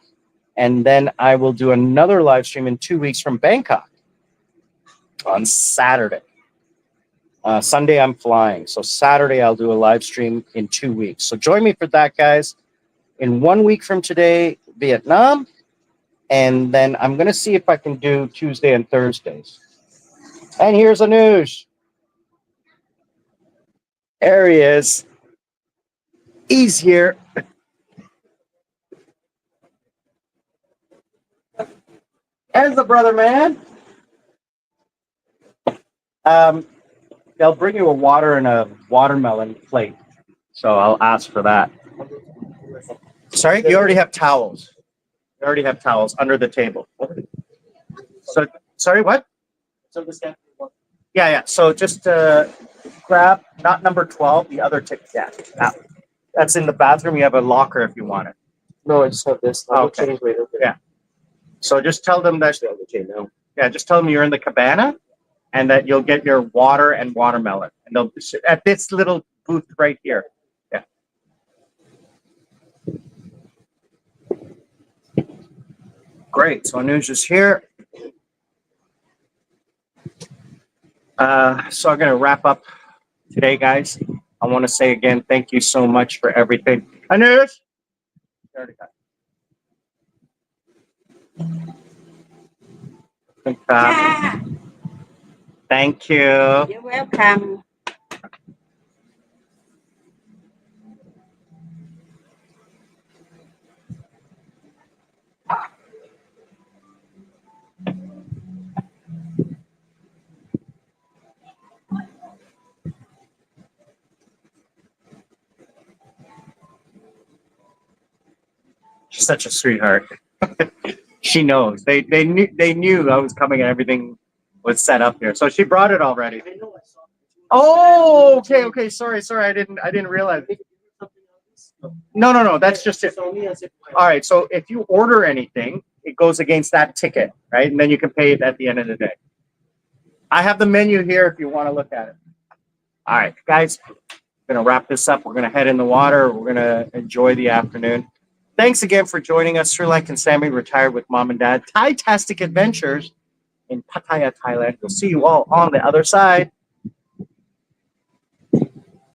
And then I will do another live stream in 2 weeks from Bangkok on Saturday. Sunday, I'm flying. So Saturday, I'll do a live stream in 2 weeks. So join me for that, guys. In 1 week from today, Vietnam. And then I'm going to see if I can do Tuesday and Thursdays. And here's Anush. There he is. He's here. There's the brother, man. They'll bring you a water and a watermelon plate. So I'll ask for that. Sorry, you already have towels. You already have towels under the table. So, sorry, what? Yeah. So just grab, not number 12, the other ticket. Yeah, that's in the bathroom. You have a locker if you want it. No, I just have this. Okay. Change later. Yeah. So just tell them that. Yeah, just tell them you're in the Cabana, and that you'll get your water and watermelon, and they'll at this little booth right here. Yeah. Great. So Anuj is here. So I'm going to wrap up today, guys. I want to say again, thank you so much for everything. Anuj. Yeah, Thank you. you're welcome. She's such a sweetheart. She knows. They knew I was coming and everything was set up here. So she brought it already. Oh, okay. Sorry. I didn't realize. No. That's just it. All right. So if you order anything, it goes against that ticket, right? And then you can pay it at the end of the day. I have the menu here if you want to look at it. All right, guys. We're gonna wrap this up. We're gonna head in the water. We're gonna enjoy the afternoon. Thanks again for joining us. Sri Lankan Sammy retired with mom and dad. Thai-tastic adventures in Pattaya, Thailand. We'll see you all on the other side.